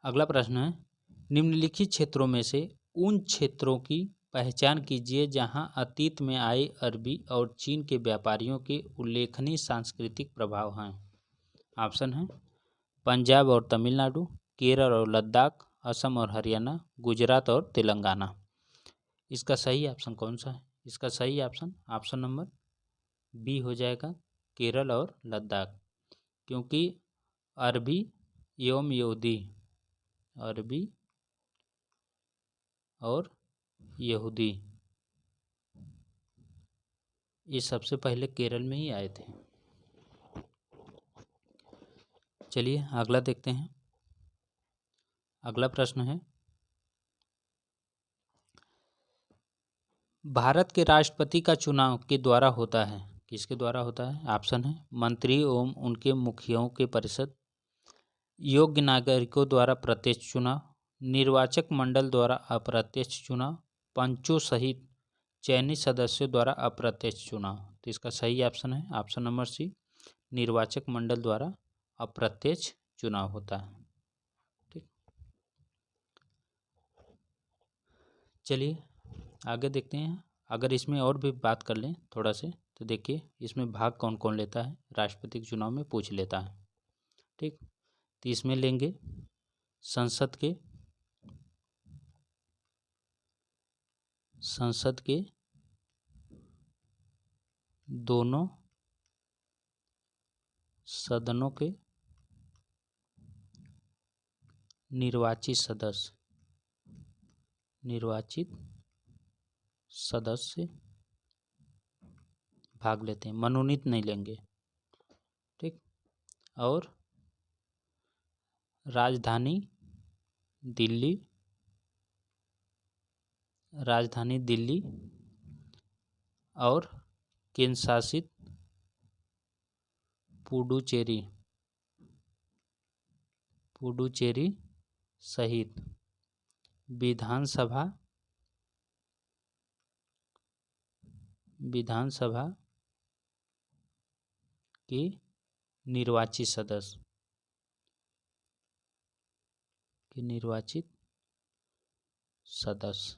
अगला प्रश्न है, निम्नलिखित क्षेत्रों में से उन क्षेत्रों की पहचान कीजिए जहां अतीत में आए अरबी और चीन के व्यापारियों के उल्लेखनीय सांस्कृतिक प्रभाव हैं। ऑप्शन है पंजाब और तमिलनाडु, केरल और लद्दाख, असम और हरियाणा, गुजरात और तेलंगाना। इसका सही ऑप्शन कौन सा है। इसका सही ऑप्शन ऑप्शन नंबर बी हो जाएगा, केरल और लद्दाख, क्योंकि अरबी एवं यहूदी, अरबी और यहूदी ये सबसे पहले केरल में ही आए थे। चलिए अगला देखते हैं। अगला प्रश्न है, भारत के राष्ट्रपति का चुनाव के द्वारा होता है। किसके द्वारा होता है। ऑप्शन है मंत्री एवं उनके मुखियाओं के परिषद, योग्य नागरिकों द्वारा प्रत्यक्ष चुनाव, निर्वाचक मंडल द्वारा अप्रत्यक्ष चुनाव, पंचों सहित चयनित सदस्यों द्वारा अप्रत्यक्ष चुनाव। तो इसका सही ऑप्शन है ऑप्शन नंबर सी, निर्वाचक मंडल द्वारा अप्रत्यक्ष चुनाव होता है। चलिए आगे देखते हैं। अगर इसमें और भी बात कर लें थोड़ा से, तो देखिए इसमें भाग कौन कौन लेता है, राष्ट्रपति के चुनाव में पूछ लेता है। ठीक, तो इसमें लेंगे संसद के दोनों सदनों के निर्वाचित सदस्य भाग लेते हैं, मनोनीत नहीं लेंगे। ठीक, और राजधानी दिल्ली और केंद्र शासित पुडुचेरी सहित विधानसभा के निर्वाचित सदस्य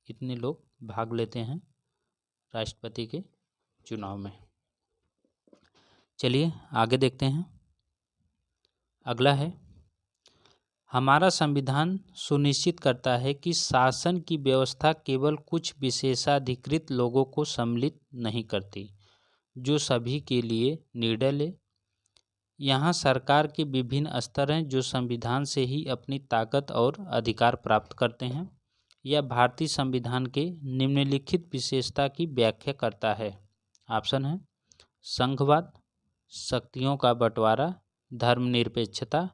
इतने लोग भाग लेते हैं राष्ट्रपति के चुनाव में। चलिए आगे देखते हैं। अगला है, हमारा संविधान सुनिश्चित करता है कि शासन की व्यवस्था केवल कुछ विशेषाधिकृत लोगों को सम्मिलित नहीं करती, जो सभी के लिए निर्णय ले। यहाँ सरकार के विभिन्न स्तर हैं जो संविधान से ही अपनी ताकत और अधिकार प्राप्त करते हैं। यह भारतीय संविधान के निम्नलिखित विशेषता की व्याख्या करता है। ऑप्शन है संघवाद, शक्तियों का बंटवारा, धर्मनिरपेक्षता,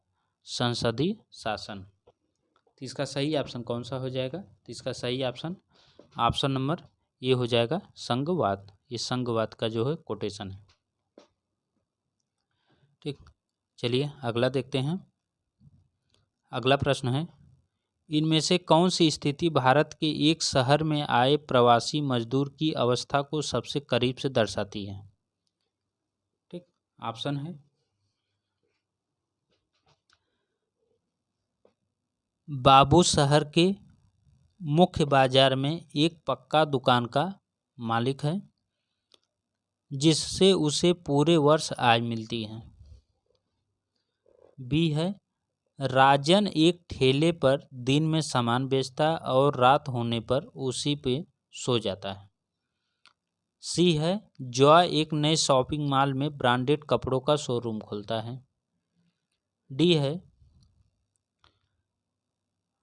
संसदीय शासन। तो इसका सही ऑप्शन कौन सा हो जाएगा? तो इसका सही ऑप्शन नंबर ए हो जाएगा, संघवाद। ये संघवाद का जो है कोटेशन है। ठीक, चलिए अगला देखते हैं। अगला प्रश्न है, इनमें से कौन सी स्थिति भारत के एक शहर में आए प्रवासी मजदूर की अवस्था को सबसे करीब से दर्शाती है? ठीक, ऑप्शन है बाबू शहर के मुख्य बाजार में एक पक्का दुकान का मालिक है जिससे उसे पूरे वर्ष आय मिलती है। बी है राजन एक ठेले पर दिन में सामान बेचता और रात होने पर उसी पे सो जाता है। सी है जॉय एक नए शॉपिंग मॉल में ब्रांडेड कपड़ों का शोरूम खोलता है। डी है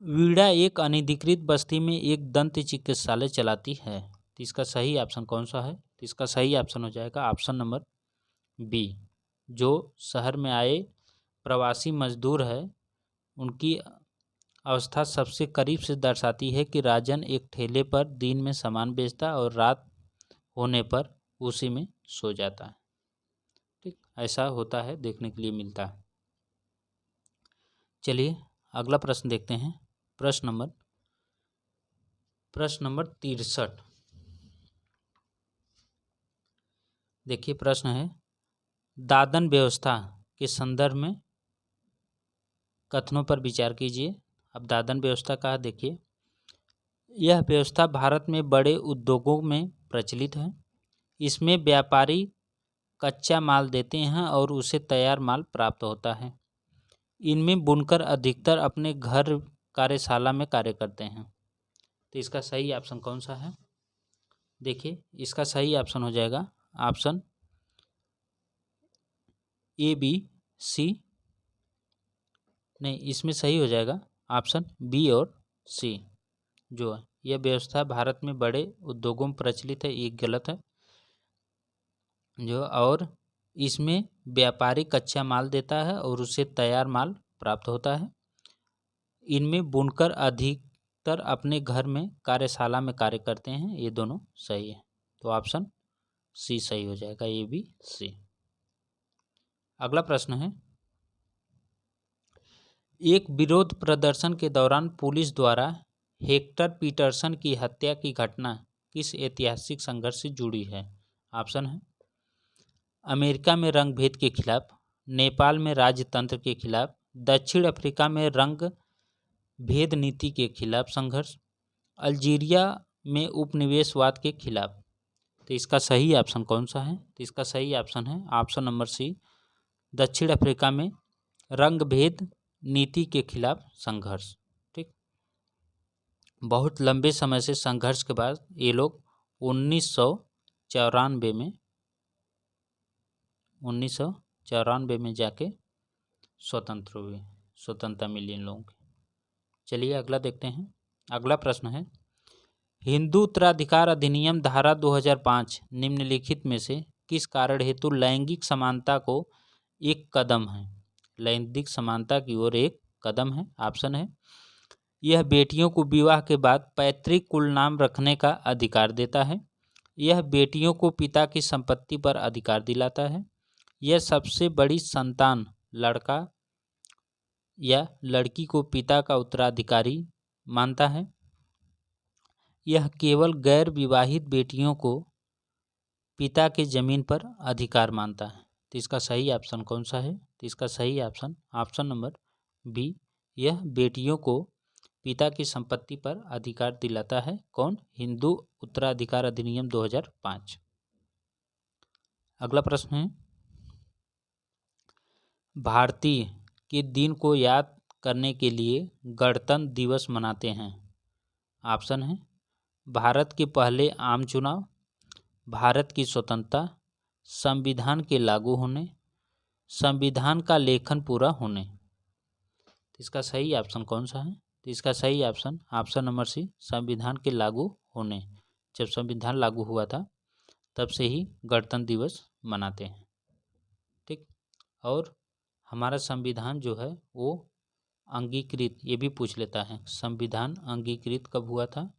वीणा एक अनधिकृत बस्ती में एक दंत चिकित्सालय चलाती है। तो इसका सही ऑप्शन कौन सा है? तो इसका सही ऑप्शन हो जाएगा ऑप्शन नंबर बी। जो शहर में आए प्रवासी मजदूर है उनकी अवस्था सबसे करीब से दर्शाती है कि राजन एक ठेले पर दिन में सामान बेचता और रात होने पर उसी में सो जाता है। ठीक, ऐसा होता है, देखने के लिए मिलता है। चलिए अगला प्रश्न देखते हैं। प्रश्न नंबर 63। देखिए प्रश्न है, दादन व्यवस्था के संदर्भ में कथनों पर विचार कीजिए। अब दादन व्यवस्था का देखिए, यह व्यवस्था भारत में बड़े उद्योगों में प्रचलित है। इसमें व्यापारी कच्चा माल देते हैं और उसे तैयार माल प्राप्त होता है। इनमें बुनकर अधिकतर अपने घर कार्यशाला में कार्य करते हैं। तो इसका सही ऑप्शन कौन सा है? देखिए इसका सही ऑप्शन हो जाएगा ऑप्शन ए, बी, सी। नहीं, इसमें सही हो जाएगा ऑप्शन बी और सी। जो है यह व्यवस्था भारत में बड़े उद्योगों में प्रचलित है, ये गलत है। जो और इसमें व्यापारी कच्चा माल देता है और उसे तैयार माल प्राप्त होता है। इनमें बुनकर अधिकतर अपने घर में कार्यशाला में कार्य करते हैं। ये दोनों सही है, तो ऑप्शन सी सही हो जाएगा, ए, बी, सी। अगला प्रश्न है, एक विरोध प्रदर्शन के दौरान पुलिस द्वारा हेक्टर पीटरसन की हत्या की घटना किस ऐतिहासिक संघर्ष से जुड़ी है? ऑप्शन है अमेरिका में रंग भेद के खिलाफ, नेपाल में राजतंत्र के खिलाफ, दक्षिण अफ्रीका में रंग भेद नीति के खिलाफ संघर्ष, अल्जीरिया में उपनिवेशवाद के खिलाफ। तो इसका सही ऑप्शन कौन सा है? तो इसका सही ऑप्शन है ऑप्शन नंबर सी, दक्षिण अफ्रीका में रंगभेद नीति के खिलाफ संघर्ष। ठीक, बहुत लंबे समय से संघर्ष के बाद ये लोग 1994 में जाके स्वतंत्र हुए, स्वतंत्रता मिली इन लोगों को। चलिए अगला देखते हैं। अगला प्रश्न है, हिंदू उत्तराधिकार अधिनियम धारा 2005 निम्नलिखित में से किस कारण हेतु लैंगिक समानता को एक कदम है? लैंगिक समानता की ओर एक कदम है। ऑप्शन है, यह बेटियों को विवाह के बाद पैतृक कुल नाम रखने का अधिकार देता है, यह बेटियों को पिता की संपत्ति पर अधिकार दिलाता है, यह सबसे बड़ी संतान लड़का या लड़की को पिता का उत्तराधिकारी मानता है, यह केवल गैर विवाहित बेटियों को पिता के जमीन पर अधिकार मानता है। तो इसका सही ऑप्शन कौन सा है? तो इसका सही ऑप्शन ऑप्शन नंबर बी, यह बेटियों को पिता की संपत्ति पर अधिकार दिलाता है। कौन? हिंदू उत्तराधिकार अधिनियम 2005। अगला प्रश्न है, भारतीय के दिन को याद करने के लिए गणतंत्र दिवस मनाते हैं। ऑप्शन है, भारत के पहले आम चुनाव, भारत की स्वतंत्रता, संविधान के लागू होने, संविधान का लेखन पूरा होने। तो इसका सही ऑप्शन कौन सा है? तो इसका सही ऑप्शन ऑप्शन नंबर सी, संविधान के लागू होने। जब संविधान लागू हुआ था तब से ही गणतंत्र दिवस मनाते हैं। ठीक, और हमारा संविधान जो है वो अंगीकृत, ये भी पूछ लेता है, संविधान अंगीकृत कब हुआ था?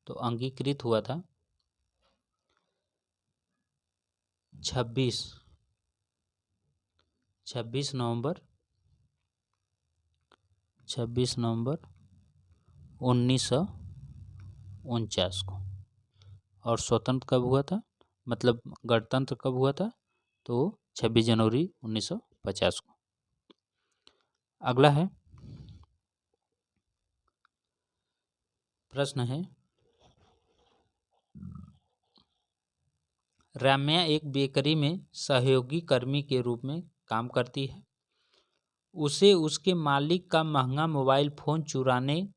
तो अंगीकृत हुआ था 26 नवंबर 1949 को। और स्वतंत्र कब हुआ था, मतलब गणतंत्र कब हुआ था? तो 26 जनवरी 1950 को। अगला है प्रश्न है, रम्या एक बेकरी में सहयोगी कर्मी के रूप में काम करती है। उसे उसके मालिक का महंगा मोबाइल फ़ोन चुराने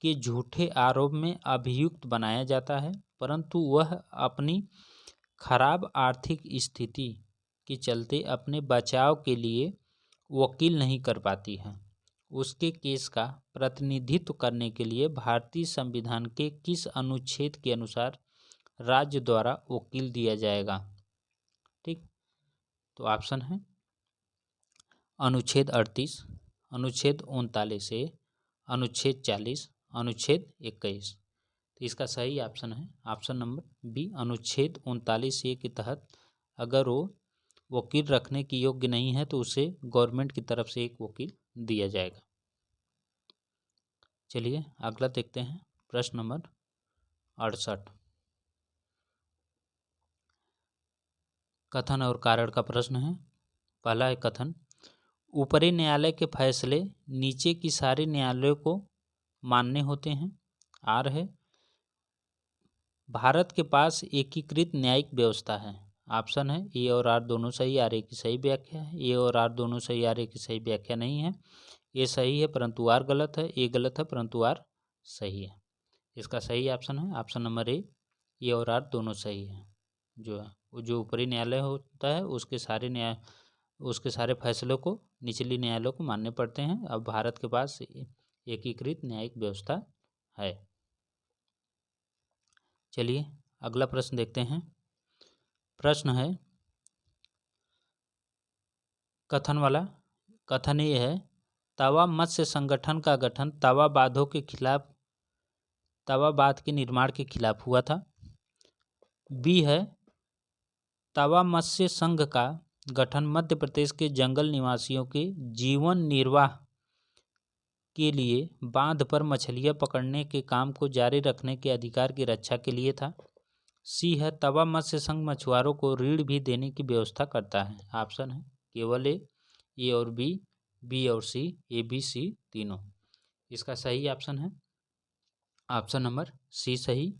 के झूठे आरोप में अभियुक्त बनाया जाता है, परंतु वह अपनी खराब आर्थिक स्थिति के चलते अपने बचाव के लिए वकील नहीं कर पाती है। उसके केस का प्रतिनिधित्व करने के लिए भारतीय संविधान के किस अनुच्छेद के अनुसार राज्य द्वारा वकील दिया जाएगा? ठीक, तो ऑप्शन है अनुच्छेद 38, अनुच्छेद 39 अनुच्छेद 40, अनुच्छेद 21। तो इसका सही ऑप्शन है ऑप्शन नंबर बी, अनुच्छेद 39 के तहत अगर वो वकील रखने की योग्य नहीं है तो उसे गवर्नमेंट की तरफ से एक वकील दिया जाएगा। चलिए अगला देखते हैं, प्रश्न नंबर 68, कथन और कारण का प्रश्न है। पहला है कथन, ऊपरी न्यायालय के फैसले नीचे की सारे न्यायालयों को मान्य होते हैं। आर है, भारत के पास एकीकृत न्यायिक व्यवस्था है। ऑप्शन है ए और आर दोनों सही, आर ए की सही व्याख्या है। ए और आर दोनों सही, आर ए की सही व्याख्या नहीं है। ए सही है परंतु आर गलत है, ए गलत है परंतु आर सही है। इसका सही ऑप्शन है ऑप्शन नंबर ए और आर दोनों सही है। जो ऊपरी न्यायालय होता है उसके सारे फैसलों को निचली न्यायालयों को मानने पड़ते हैं। अब भारत के पास एकीकृत न्यायिक व्यवस्था है। चलिए अगला प्रश्न देखते हैं। प्रश्न है कथन वाला। कथन ये है, तवा मत्स्य संगठन का गठन तवाबाद के निर्माण के खिलाफ हुआ था। बी है, तवा मत्स्य संघ का गठन मध्य प्रदेश के जंगल निवासियों के जीवन निर्वाह के लिए बांध पर मछलियां पकड़ने के काम को जारी रखने के अधिकार की रक्षा के लिए था। सी है, तवा मत्स्य संघ मछुआरों को ऋण भी देने की व्यवस्था करता है। ऑप्शन है केवल ए और बी और सी, ए बी सी तीनों। इसका सही ऑप्शन है ऑप्शन नंबर सी सही,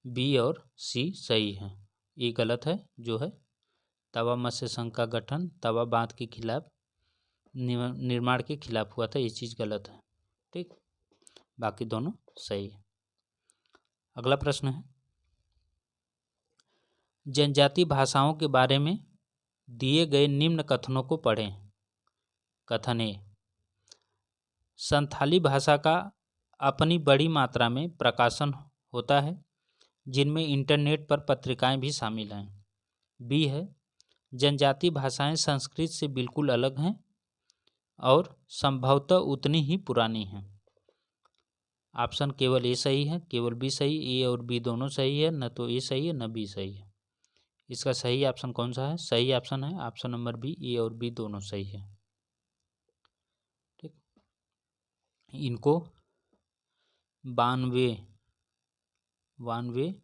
बी और सी सही है। ये गलत है जो है तवा मत्स्य संघ का गठन तवा बांध के खिलाफ निर्माण के खिलाफ हुआ था, ये चीज़ गलत है। ठीक, बाकी दोनों सही है। अगला प्रश्न है, जनजाति भाषाओं के बारे में दिए गए निम्न कथनों को पढ़ें। कथन ए, संथाली भाषा का अपनी बड़ी मात्रा में प्रकाशन होता है, जिनमें इंटरनेट पर पत्रिकाएं भी शामिल हैं। बी है, जनजाति भाषाएं संस्कृत से बिल्कुल अलग हैं और संभवतः उतनी ही पुरानी हैं। ऑप्शन केवल ए सही है, केवल बी सही, ए और बी दोनों सही है, न तो ए सही है न बी सही है। इसका सही ऑप्शन कौन सा है? सही ऑप्शन है ऑप्शन नंबर बी, ए और बी दोनों सही है। ठीक, इनको 92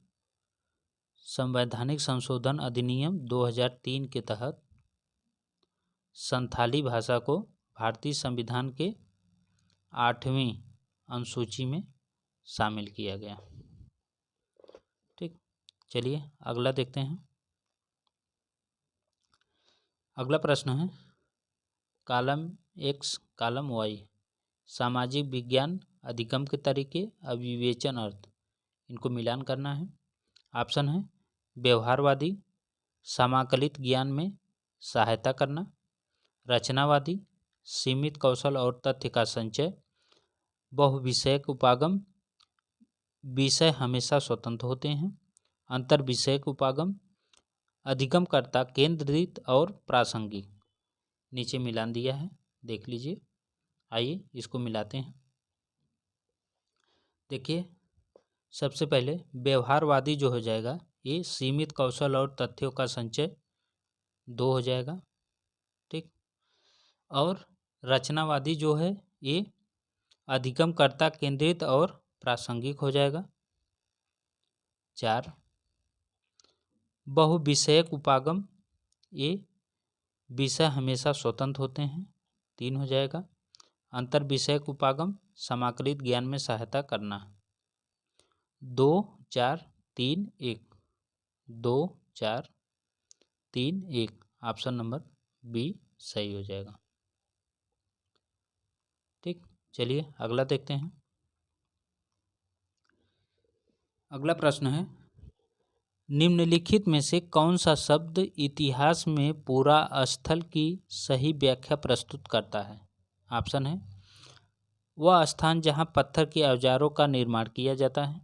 संवैधानिक संशोधन अधिनियम 2003 के तहत संथाली भाषा को भारतीय संविधान के 8वीं अनुसूची में शामिल किया गया। ठीक, चलिए अगला देखते हैं। अगला प्रश्न है, कॉलम एक्स कॉलम वाई, सामाजिक विज्ञान अधिगम के तरीके, अभिविवेचन अर्थ, इनको मिलान करना है। ऑप्शन है, व्यवहारवादी, समाकलित ज्ञान में सहायता करना, रचनावादी, सीमित कौशल और तथ्य का संचय, बहुविषयक उपागम, विषय हमेशा स्वतंत्र होते हैं, अंतर विषयक उपागम, अधिगमकर्ता केंद्रित और प्रासंगिक। नीचे मिलान दिया है, देख लीजिए। आइए इसको मिलाते हैं। देखिए, सबसे पहले व्यवहारवादी जो हो जाएगा, ये सीमित कौशल और तथ्यों का संचय 2 हो जाएगा। ठीक, और रचनावादी जो है ये अधिगमकर्ता केंद्रित और प्रासंगिक हो जाएगा 4। बहुविषयक उपागम, ये विषय हमेशा स्वतंत्र होते हैं 3 हो जाएगा। अंतर विषयक उपागम, समाकलित ज्ञान में सहायता करना 2 4 3 1 2 4 3 1, ऑप्शन नंबर बी सही हो जाएगा। ठीक, चलिए अगला देखते हैं। अगला प्रश्न है, निम्नलिखित में से कौन सा शब्द इतिहास में पूरा स्थल की सही व्याख्या प्रस्तुत करता है? ऑप्शन है, वह स्थान जहां पत्थर के औजारों का निर्माण किया जाता है,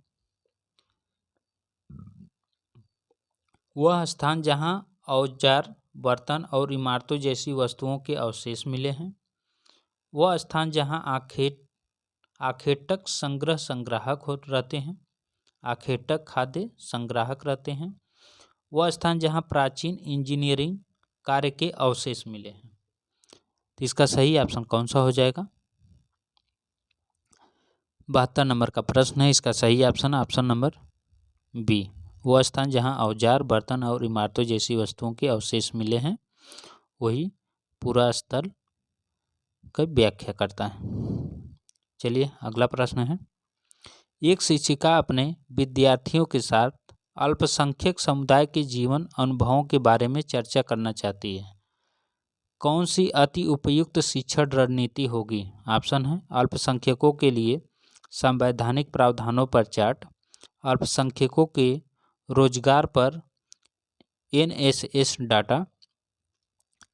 वह स्थान जहां औजार, बर्तन और इमारतों जैसी वस्तुओं के अवशेष मिले हैं, वह स्थान जहां आखेटक संग्राहक रहते हैं, आखेटक खाद्य संग्राहक रहते हैं, वह स्थान जहां प्राचीन इंजीनियरिंग कार्य के अवशेष मिले हैं। तो इसका सही ऑप्शन कौन सा हो जाएगा? 72 नंबर का प्रश्न है। इसका सही ऑप्शन नंबर बी, वह स्थान जहां औजार, बर्तन और इमारतों जैसी वस्तुओं के अवशेष मिले हैं, वही पूरा स्थल की व्याख्या करता है। चलिए अगला प्रश्न है, एक शिक्षिका अपने विद्यार्थियों के साथ अल्पसंख्यक समुदाय के जीवन अनुभवों के बारे में चर्चा करना चाहती है। कौन सी अति उपयुक्त शिक्षण रणनीति होगी? ऑप्शन है, अल्पसंख्यकों के लिए संवैधानिक प्रावधानों पर चार्ट, अल्पसंख्यकों के रोजगार पर NSS डाटा,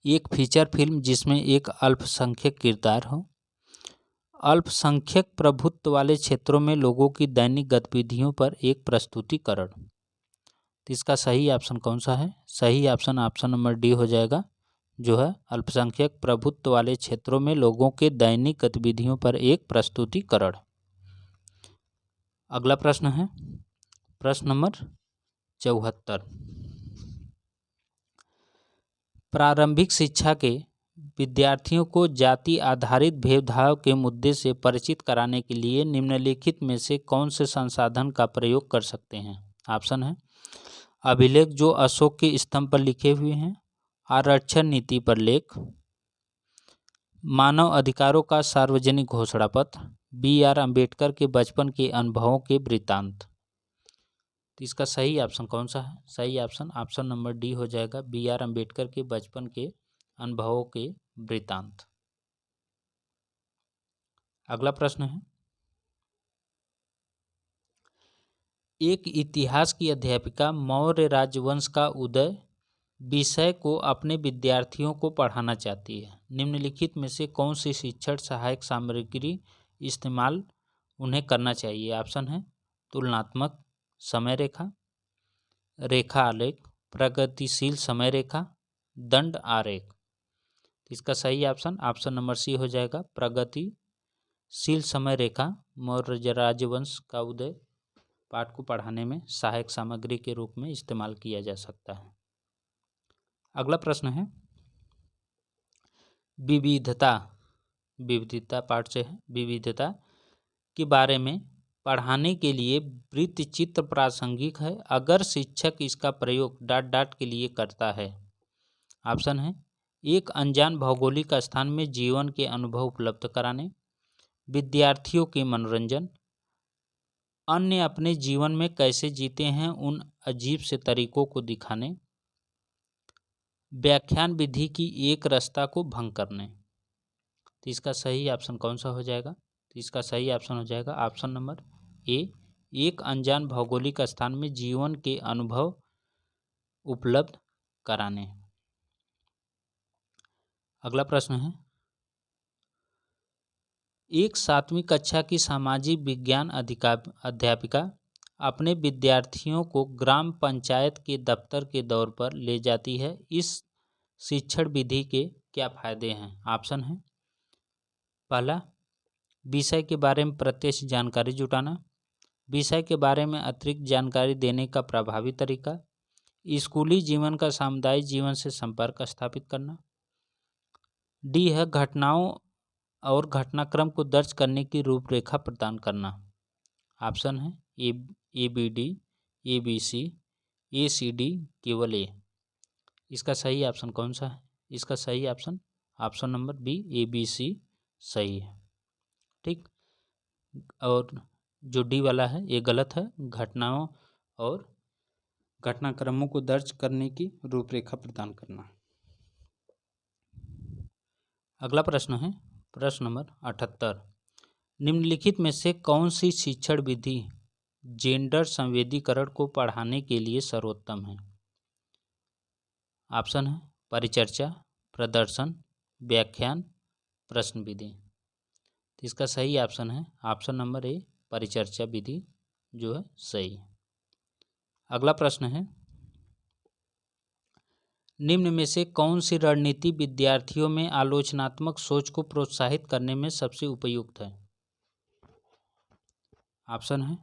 एक फीचर फिल्म जिसमें एक अल्पसंख्यक किरदार हो, अल्पसंख्यक प्रभुत्व वाले क्षेत्रों में लोगों की दैनिक गतिविधियों पर एक प्रस्तुतिकरण। तो इसका सही ऑप्शन कौन सा है? सही ऑप्शन नंबर डी हो जाएगा, जो है अल्पसंख्यक प्रभुत्व वाले क्षेत्रों में लोगों के दैनिक गतिविधियों पर एक प्रस्तुतिकरण। अगला प्रश्न है, प्रश्न नंबर 74। प्रारंभिक शिक्षा के विद्यार्थियों को जाति आधारित भेदभाव के मुद्दे से परिचित कराने के लिए निम्नलिखित में से कौन से संसाधन का प्रयोग कर सकते हैं? ऑप्शन है, अभिलेख जो अशोक के स्तंभ पर लिखे हुए हैं, आरक्षण नीति पर लेख, मानव अधिकारों का सार्वजनिक घोषणा पत्र, B.R. अम्बेडकर के बचपन के अनुभवों के वृत्तांत। तो इसका सही ऑप्शन कौन सा है? सही ऑप्शन नंबर डी हो जाएगा, B.R. अम्बेडकर के बचपन के अनुभवों के वृत्तांत। अगला प्रश्न है, एक इतिहास की अध्यापिका मौर्य राजवंश का उदय विषय को अपने विद्यार्थियों को पढ़ाना चाहती है। निम्नलिखित में से कौन सी शिक्षण सहायक सामग्री इस्तेमाल उन्हें करना चाहिए? ऑप्शन है तुलनात्मक समय रेखा, रेखा आलेख, प्रगतिशील समय रेखा, दंड आरेख। इसका सही ऑप्शन नंबर सी हो जाएगा, प्रगतिशील समय रेखा मौर्य राजवंश का उदय पाठ को पढ़ाने में सहायक सामग्री के रूप में इस्तेमाल किया जा सकता है। अगला प्रश्न है, विविधता पाठ से है, विविधता के बारे में पढ़ाने के लिए वृत्त चित्र प्रासंगिक है अगर शिक्षक इसका प्रयोग डाट के लिए करता है। ऑप्शन है एक अनजान भौगोलिक स्थान में जीवन के अनुभव उपलब्ध कराने, विद्यार्थियों के मनोरंजन, अन्य अपने जीवन में कैसे जीते हैं उन अजीब से तरीकों को दिखाने, व्याख्यान विधि की एक रस्ता को भंग करने। तो इसका सही ऑप्शन कौन सा हो जाएगा? तो इसका सही ऑप्शन हो जाएगा ऑप्शन नंबर ए, एक अनजान भौगोलिक स्थान में जीवन के अनुभव उपलब्ध कराने। अगला प्रश्न है, एक 7वीं कक्षा की सामाजिक विज्ञान अध्यापिका अपने विद्यार्थियों को ग्राम पंचायत के दफ्तर के दौर पर ले जाती है। इस शिक्षण विधि के क्या फायदे हैं? ऑप्शन है पहला, विषय के बारे में प्रत्यक्ष जानकारी जुटाना, विषय के बारे में अतिरिक्त जानकारी देने का प्रभावी तरीका, स्कूली जीवन का सामुदायिक जीवन से संपर्क स्थापित करना। डी है घटनाओं और घटनाक्रम को दर्ज करने की रूपरेखा प्रदान करना। ऑप्शन है ABD, ABC, ACD, केवल ए। इसका सही ऑप्शन कौन सा है? इसका सही ऑप्शन नंबर बी, ABC सही है। ठीक, और जो डी वाला है ये गलत है, घटनाओं और घटनाक्रमों को दर्ज करने की रूपरेखा प्रदान करना। अगला प्रश्न है प्रश्न नंबर 78, निम्नलिखित में से कौन सी शिक्षण विधि जेंडर संवेदीकरण को पढ़ाने के लिए सर्वोत्तम है? ऑप्शन है परिचर्चा, प्रदर्शन, व्याख्यान, प्रश्न विधि। तो इसका सही ऑप्शन है ऑप्शन नंबर ए, परिचर्चा विधि जो है सही। अगला प्रश्न है, निम्न में से कौन सी रणनीति विद्यार्थियों में आलोचनात्मक सोच को प्रोत्साहित करने में सबसे उपयुक्त है? ऑप्शन है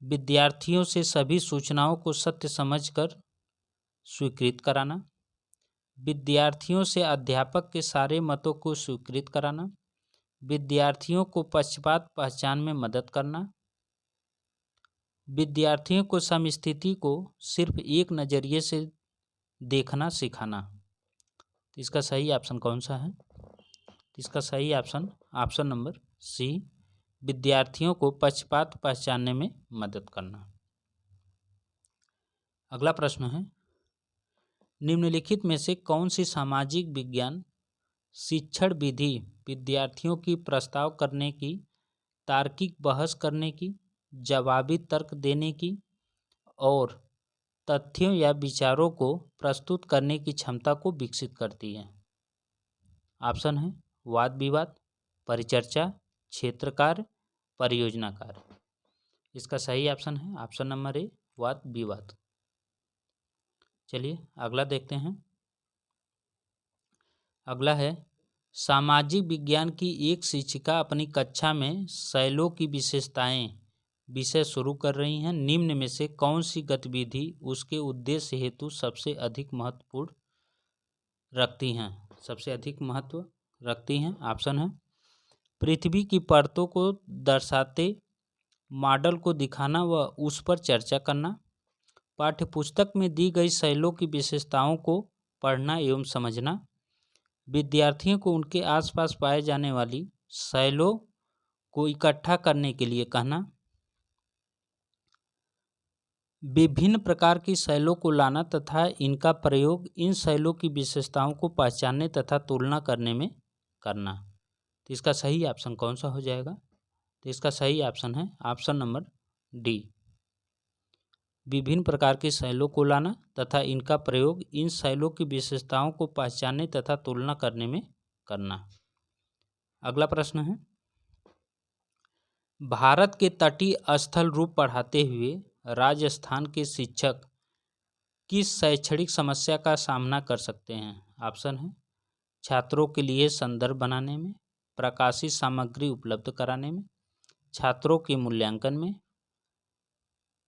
विद्यार्थियों से सभी सूचनाओं को सत्य समझकर स्वीकृत कराना, विद्यार्थियों से अध्यापक के सारे मतों को स्वीकृत कराना, विद्यार्थियों को पक्षपात पहचान में मदद करना, विद्यार्थियों को समस्थिति को सिर्फ एक नज़रिए से देखना सिखाना। इसका सही ऑप्शन कौन सा है? इसका सही ऑप्शन नंबर सी, विद्यार्थियों को पक्षपात पहचानने में मदद करना। अगला प्रश्न है, निम्नलिखित में से कौन सी सामाजिक विज्ञान शिक्षण विधि विद्यार्थियों की प्रस्ताव करने की, तार्किक बहस करने की, जवाबी तर्क देने की और तथ्यों या विचारों को प्रस्तुत करने की क्षमता को विकसित करती है? ऑप्शन है वाद विवाद, परिचर्चा, क्षेत्र कार्य, परियोजना कार्य। इसका सही ऑप्शन है ऑप्शन नंबर ए, वाद विवाद। चलिए अगला देखते हैं। अगला है, सामाजिक विज्ञान की एक शिक्षिका अपनी कक्षा में शैलों की विशेषताएं विषय शुरू कर रही हैं। निम्न में से कौन सी गतिविधि उसके उद्देश्य हेतु सबसे अधिक महत्व रखती हैं? ऑप्शन है पृथ्वी की परतों को दर्शाते मॉडल को दिखाना व उस पर चर्चा करना, पाठ्यपुस्तक में दी गई शैलों की विशेषताओं को पढ़ना एवं समझना, विद्यार्थियों को उनके आसपास पाए जाने वाली शैलों को इकट्ठा करने के लिए कहना, विभिन्न प्रकार की शैलों को लाना तथा इनका प्रयोग इन शैलों की विशेषताओं को पहचानने तथा तुलना करने में करना। तो इसका सही ऑप्शन कौन सा हो जाएगा? तो इसका सही ऑप्शन है ऑप्शन नंबर डी, विभिन्न प्रकार की शैलों को लाना तथा इनका प्रयोग इन शैलों की विशेषताओं को पहचानने तथा तुलना करने में करना। अगला प्रश्न है, भारत के तटीय स्थल रूप पढ़ाते हुए राजस्थान के शिक्षक किस शैक्षणिक समस्या का सामना कर सकते हैं? ऑप्शन है, छात्रों के लिए संदर्भ बनाने में, प्रकाशित सामग्री उपलब्ध कराने में, छात्रों के मूल्यांकन में,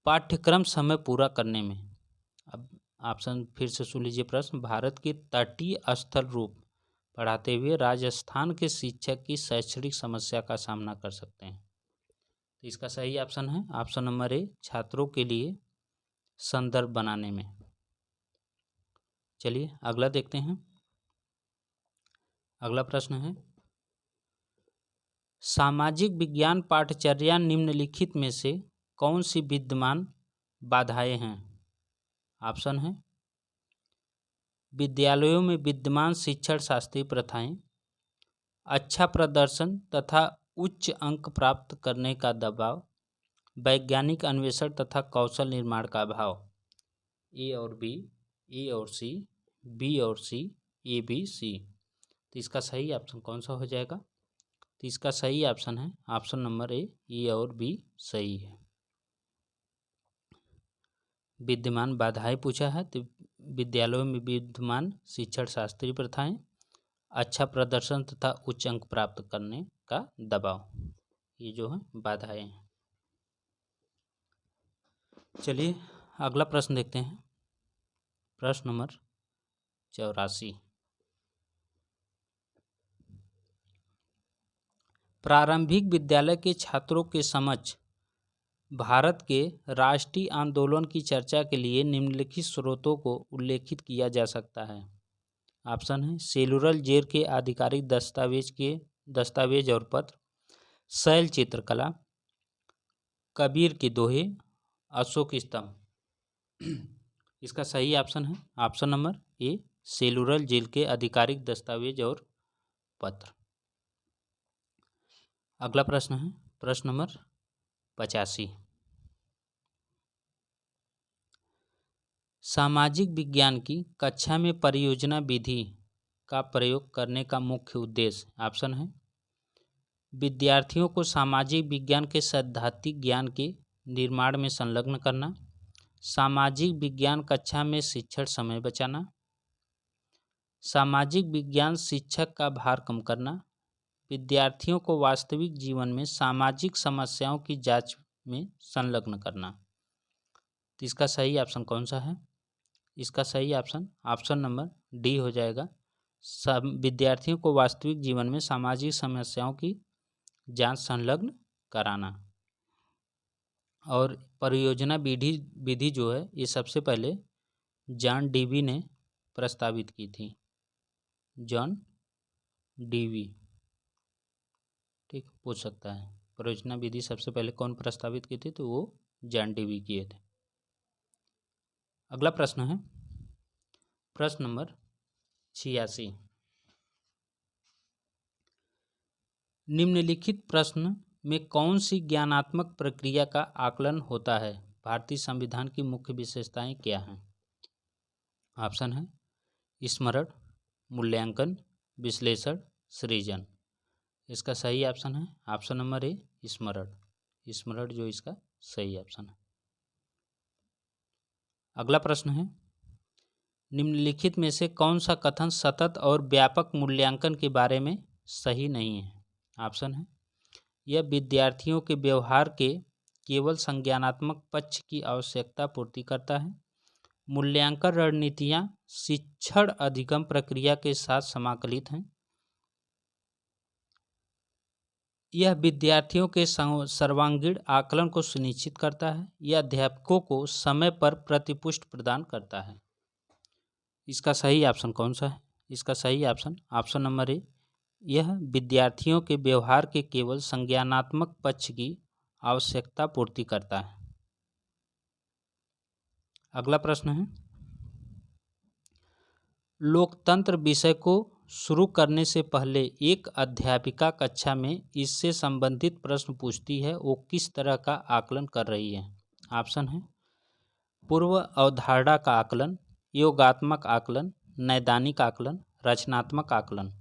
पाठ्यक्रम समय पूरा करने में। अब ऑप्शन फिर से सुन लीजिए प्रश्न, भारत के तटीय स्थल रूप पढ़ाते हुए राजस्थान के शिक्षक की शैक्षणिक समस्या का सामना कर सकते हैं। तो इसका सही ऑप्शन है ऑप्शन नंबर ए, छात्रों के लिए संदर्भ बनाने में। चलिए अगला देखते हैं। अगला प्रश्न है, सामाजिक विज्ञान पाठचर्या निम्नलिखित में से कौन सी विद्यमान बाधाएं हैं? ऑप्शन है, विद्यालयों में विद्यमान शिक्षण शास्त्रीय प्रथाएं, अच्छा प्रदर्शन तथा उच्च अंक प्राप्त करने का दबाव, वैज्ञानिक अन्वेषण तथा कौशल निर्माण का अभाव। ए और बी, ए और सी, बी और सी, ए बी सी। तो इसका सही ऑप्शन कौन सा हो जाएगा? तो इसका सही ऑप्शन है ऑप्शन नंबर ए और बी सही है। विद्यमान बाधाएं पूछा है, तो विद्यालयों में विद्यमान शिक्षण शास्त्रीय प्रथाएं, अच्छा प्रदर्शन तथा उच्च अंक प्राप्त करने का दबाव, ये जो है बाधाएं हैं। चलिए अगला प्रश्न देखते हैं। प्रश्न नंबर 84, प्रारंभिक विद्यालय के छात्रों के समक्ष भारत के राष्ट्रीय आंदोलन की चर्चा के लिए निम्नलिखित स्रोतों को उल्लेखित किया जा सकता है। ऑप्शन है, सेलुलर जेल के आधिकारिक दस्तावेज और पत्र, शैल चित्रकला, कबीर के दोहे, अशोक स्तंभ। इसका सही ऑप्शन है option number A, cellular jail के आधिकारिक दस्तावेज और पत्र। अगला प्रश्न है प्रश्न नंबर 85, सामाजिक विज्ञान की कक्षा में परियोजना विधि का प्रयोग करने का मुख्य उद्देश्य। ऑप्शन है, विद्यार्थियों को सामाजिक विज्ञान के सैद्धांतिक ज्ञान के निर्माण में संलग्न करना, सामाजिक विज्ञान कक्षा में शिक्षण समय बचाना, सामाजिक विज्ञान शिक्षक का भार कम करना, विद्यार्थियों को वास्तविक जीवन में सामाजिक समस्याओं की जांच में संलग्न करना। तो इसका सही ऑप्शन कौन सा है? इसका सही ऑप्शन ऑप्शन नंबर डी हो जाएगा, विद्यार्थियों को वास्तविक जीवन में सामाजिक समस्याओं की जांच संलग्न कराना। और परियोजना विधि जो है ये सबसे पहले जॉन डीवी ने प्रस्तावित की थी, जॉन डीवी। ठीक, पूछ सकता है परियोजना विधि सबसे पहले कौन प्रस्तावित की थी, तो वो जॉन डीवी किए थे। अगला प्रश्न है प्रश्न नंबर 86, निम्नलिखित प्रश्न में कौन सी ज्ञानात्मक प्रक्रिया का आकलन होता है? भारतीय संविधान की मुख्य विशेषताएं क्या हैं? ऑप्शन है, स्मरण, मूल्यांकन, विश्लेषण, सृजन। इसका सही ऑप्शन है ऑप्शन नंबर ए, स्मरण। स्मरण जो इसका सही ऑप्शन है। अगला प्रश्न है, निम्नलिखित में से कौन सा कथन सतत और व्यापक मूल्यांकन के बारे में सही नहीं है? ऑप्शन है, यह विद्यार्थियों के व्यवहार के केवल संज्ञानात्मक पक्ष की आवश्यकता पूर्ति करता है, मूल्यांकन रणनीतियां शिक्षण अधिगम प्रक्रिया के साथ समाकलित हैं, यह विद्यार्थियों के सर्वांगीण आकलन को सुनिश्चित करता है, यह अध्यापकों को समय पर प्रतिपुष्टि प्रदान करता है। इसका सही ऑप्शन कौन सा है? इसका सही ऑप्शन ऑप्शन नंबर ए, यह विद्यार्थियों के व्यवहार के केवल संज्ञानात्मक पक्ष की आवश्यकता पूर्ति करता है। अगला प्रश्न है, लोकतंत्र विषय को शुरू करने से पहले एक अध्यापिका कक्षा में इससे संबंधित प्रश्न पूछती है, वो किस तरह का आकलन कर रही है? ऑप्शन है पूर्व अवधारणा का आकलन, योगात्मक आकलन, नैदानिक आकलन, रचनात्मक आकलन।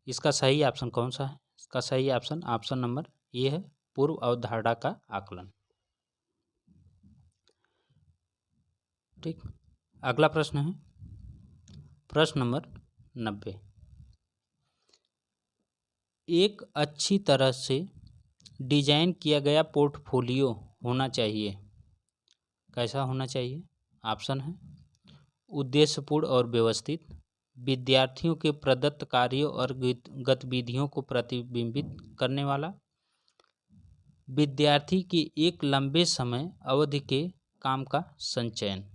इसका सही ऑप्शन कौन सा है? इसका सही ऑप्शन नंबर ए है, पूर्व अवधारणा का आकलन। ठीक, अगला प्रश्न है प्रश्न नंबर 90। एक अच्छी तरह से डिजाइन किया गया पोर्टफोलियो होना चाहिए। कैसा होना चाहिए? ऑप्शन है उद्देश्यपूर्ण और व्यवस्थित, विद्यार्थियों के प्रदत्त कार्यों और गतिविधियों को प्रतिबिंबित करने वाला, विद्यार्थी के एक लंबे समय अवधि के काम का संचयन।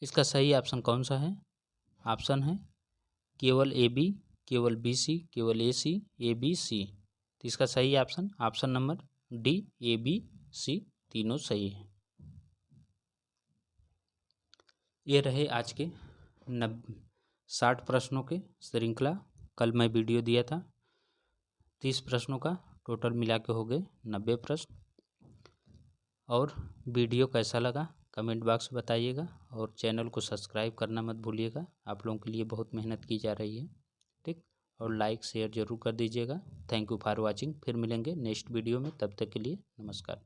इसका सही ऑप्शन कौन सा है? ऑप्शन है केवल ए बी, केवल बी सी, केवल ए सी, ए बी सी। तो इसका सही option number D, A B C, तीनों सही है। ये रहे आज के 60 प्रश्नों के श्रृंखला। कल मैं वीडियो दिया था 30 प्रश्नों का, टोटल मिला के हो गए 90 प्रश्न। और वीडियो कैसा लगा कमेंट बॉक्स में बताइएगा, और चैनल को सब्सक्राइब करना मत भूलिएगा, आप लोगों के लिए बहुत मेहनत की जा रही है। ठीक, और लाइक शेयर जरूर कर दीजिएगा। Thank you for watching. फिर मिलेंगे नेक्स्ट वीडियो में, तब तक के लिए नमस्कार।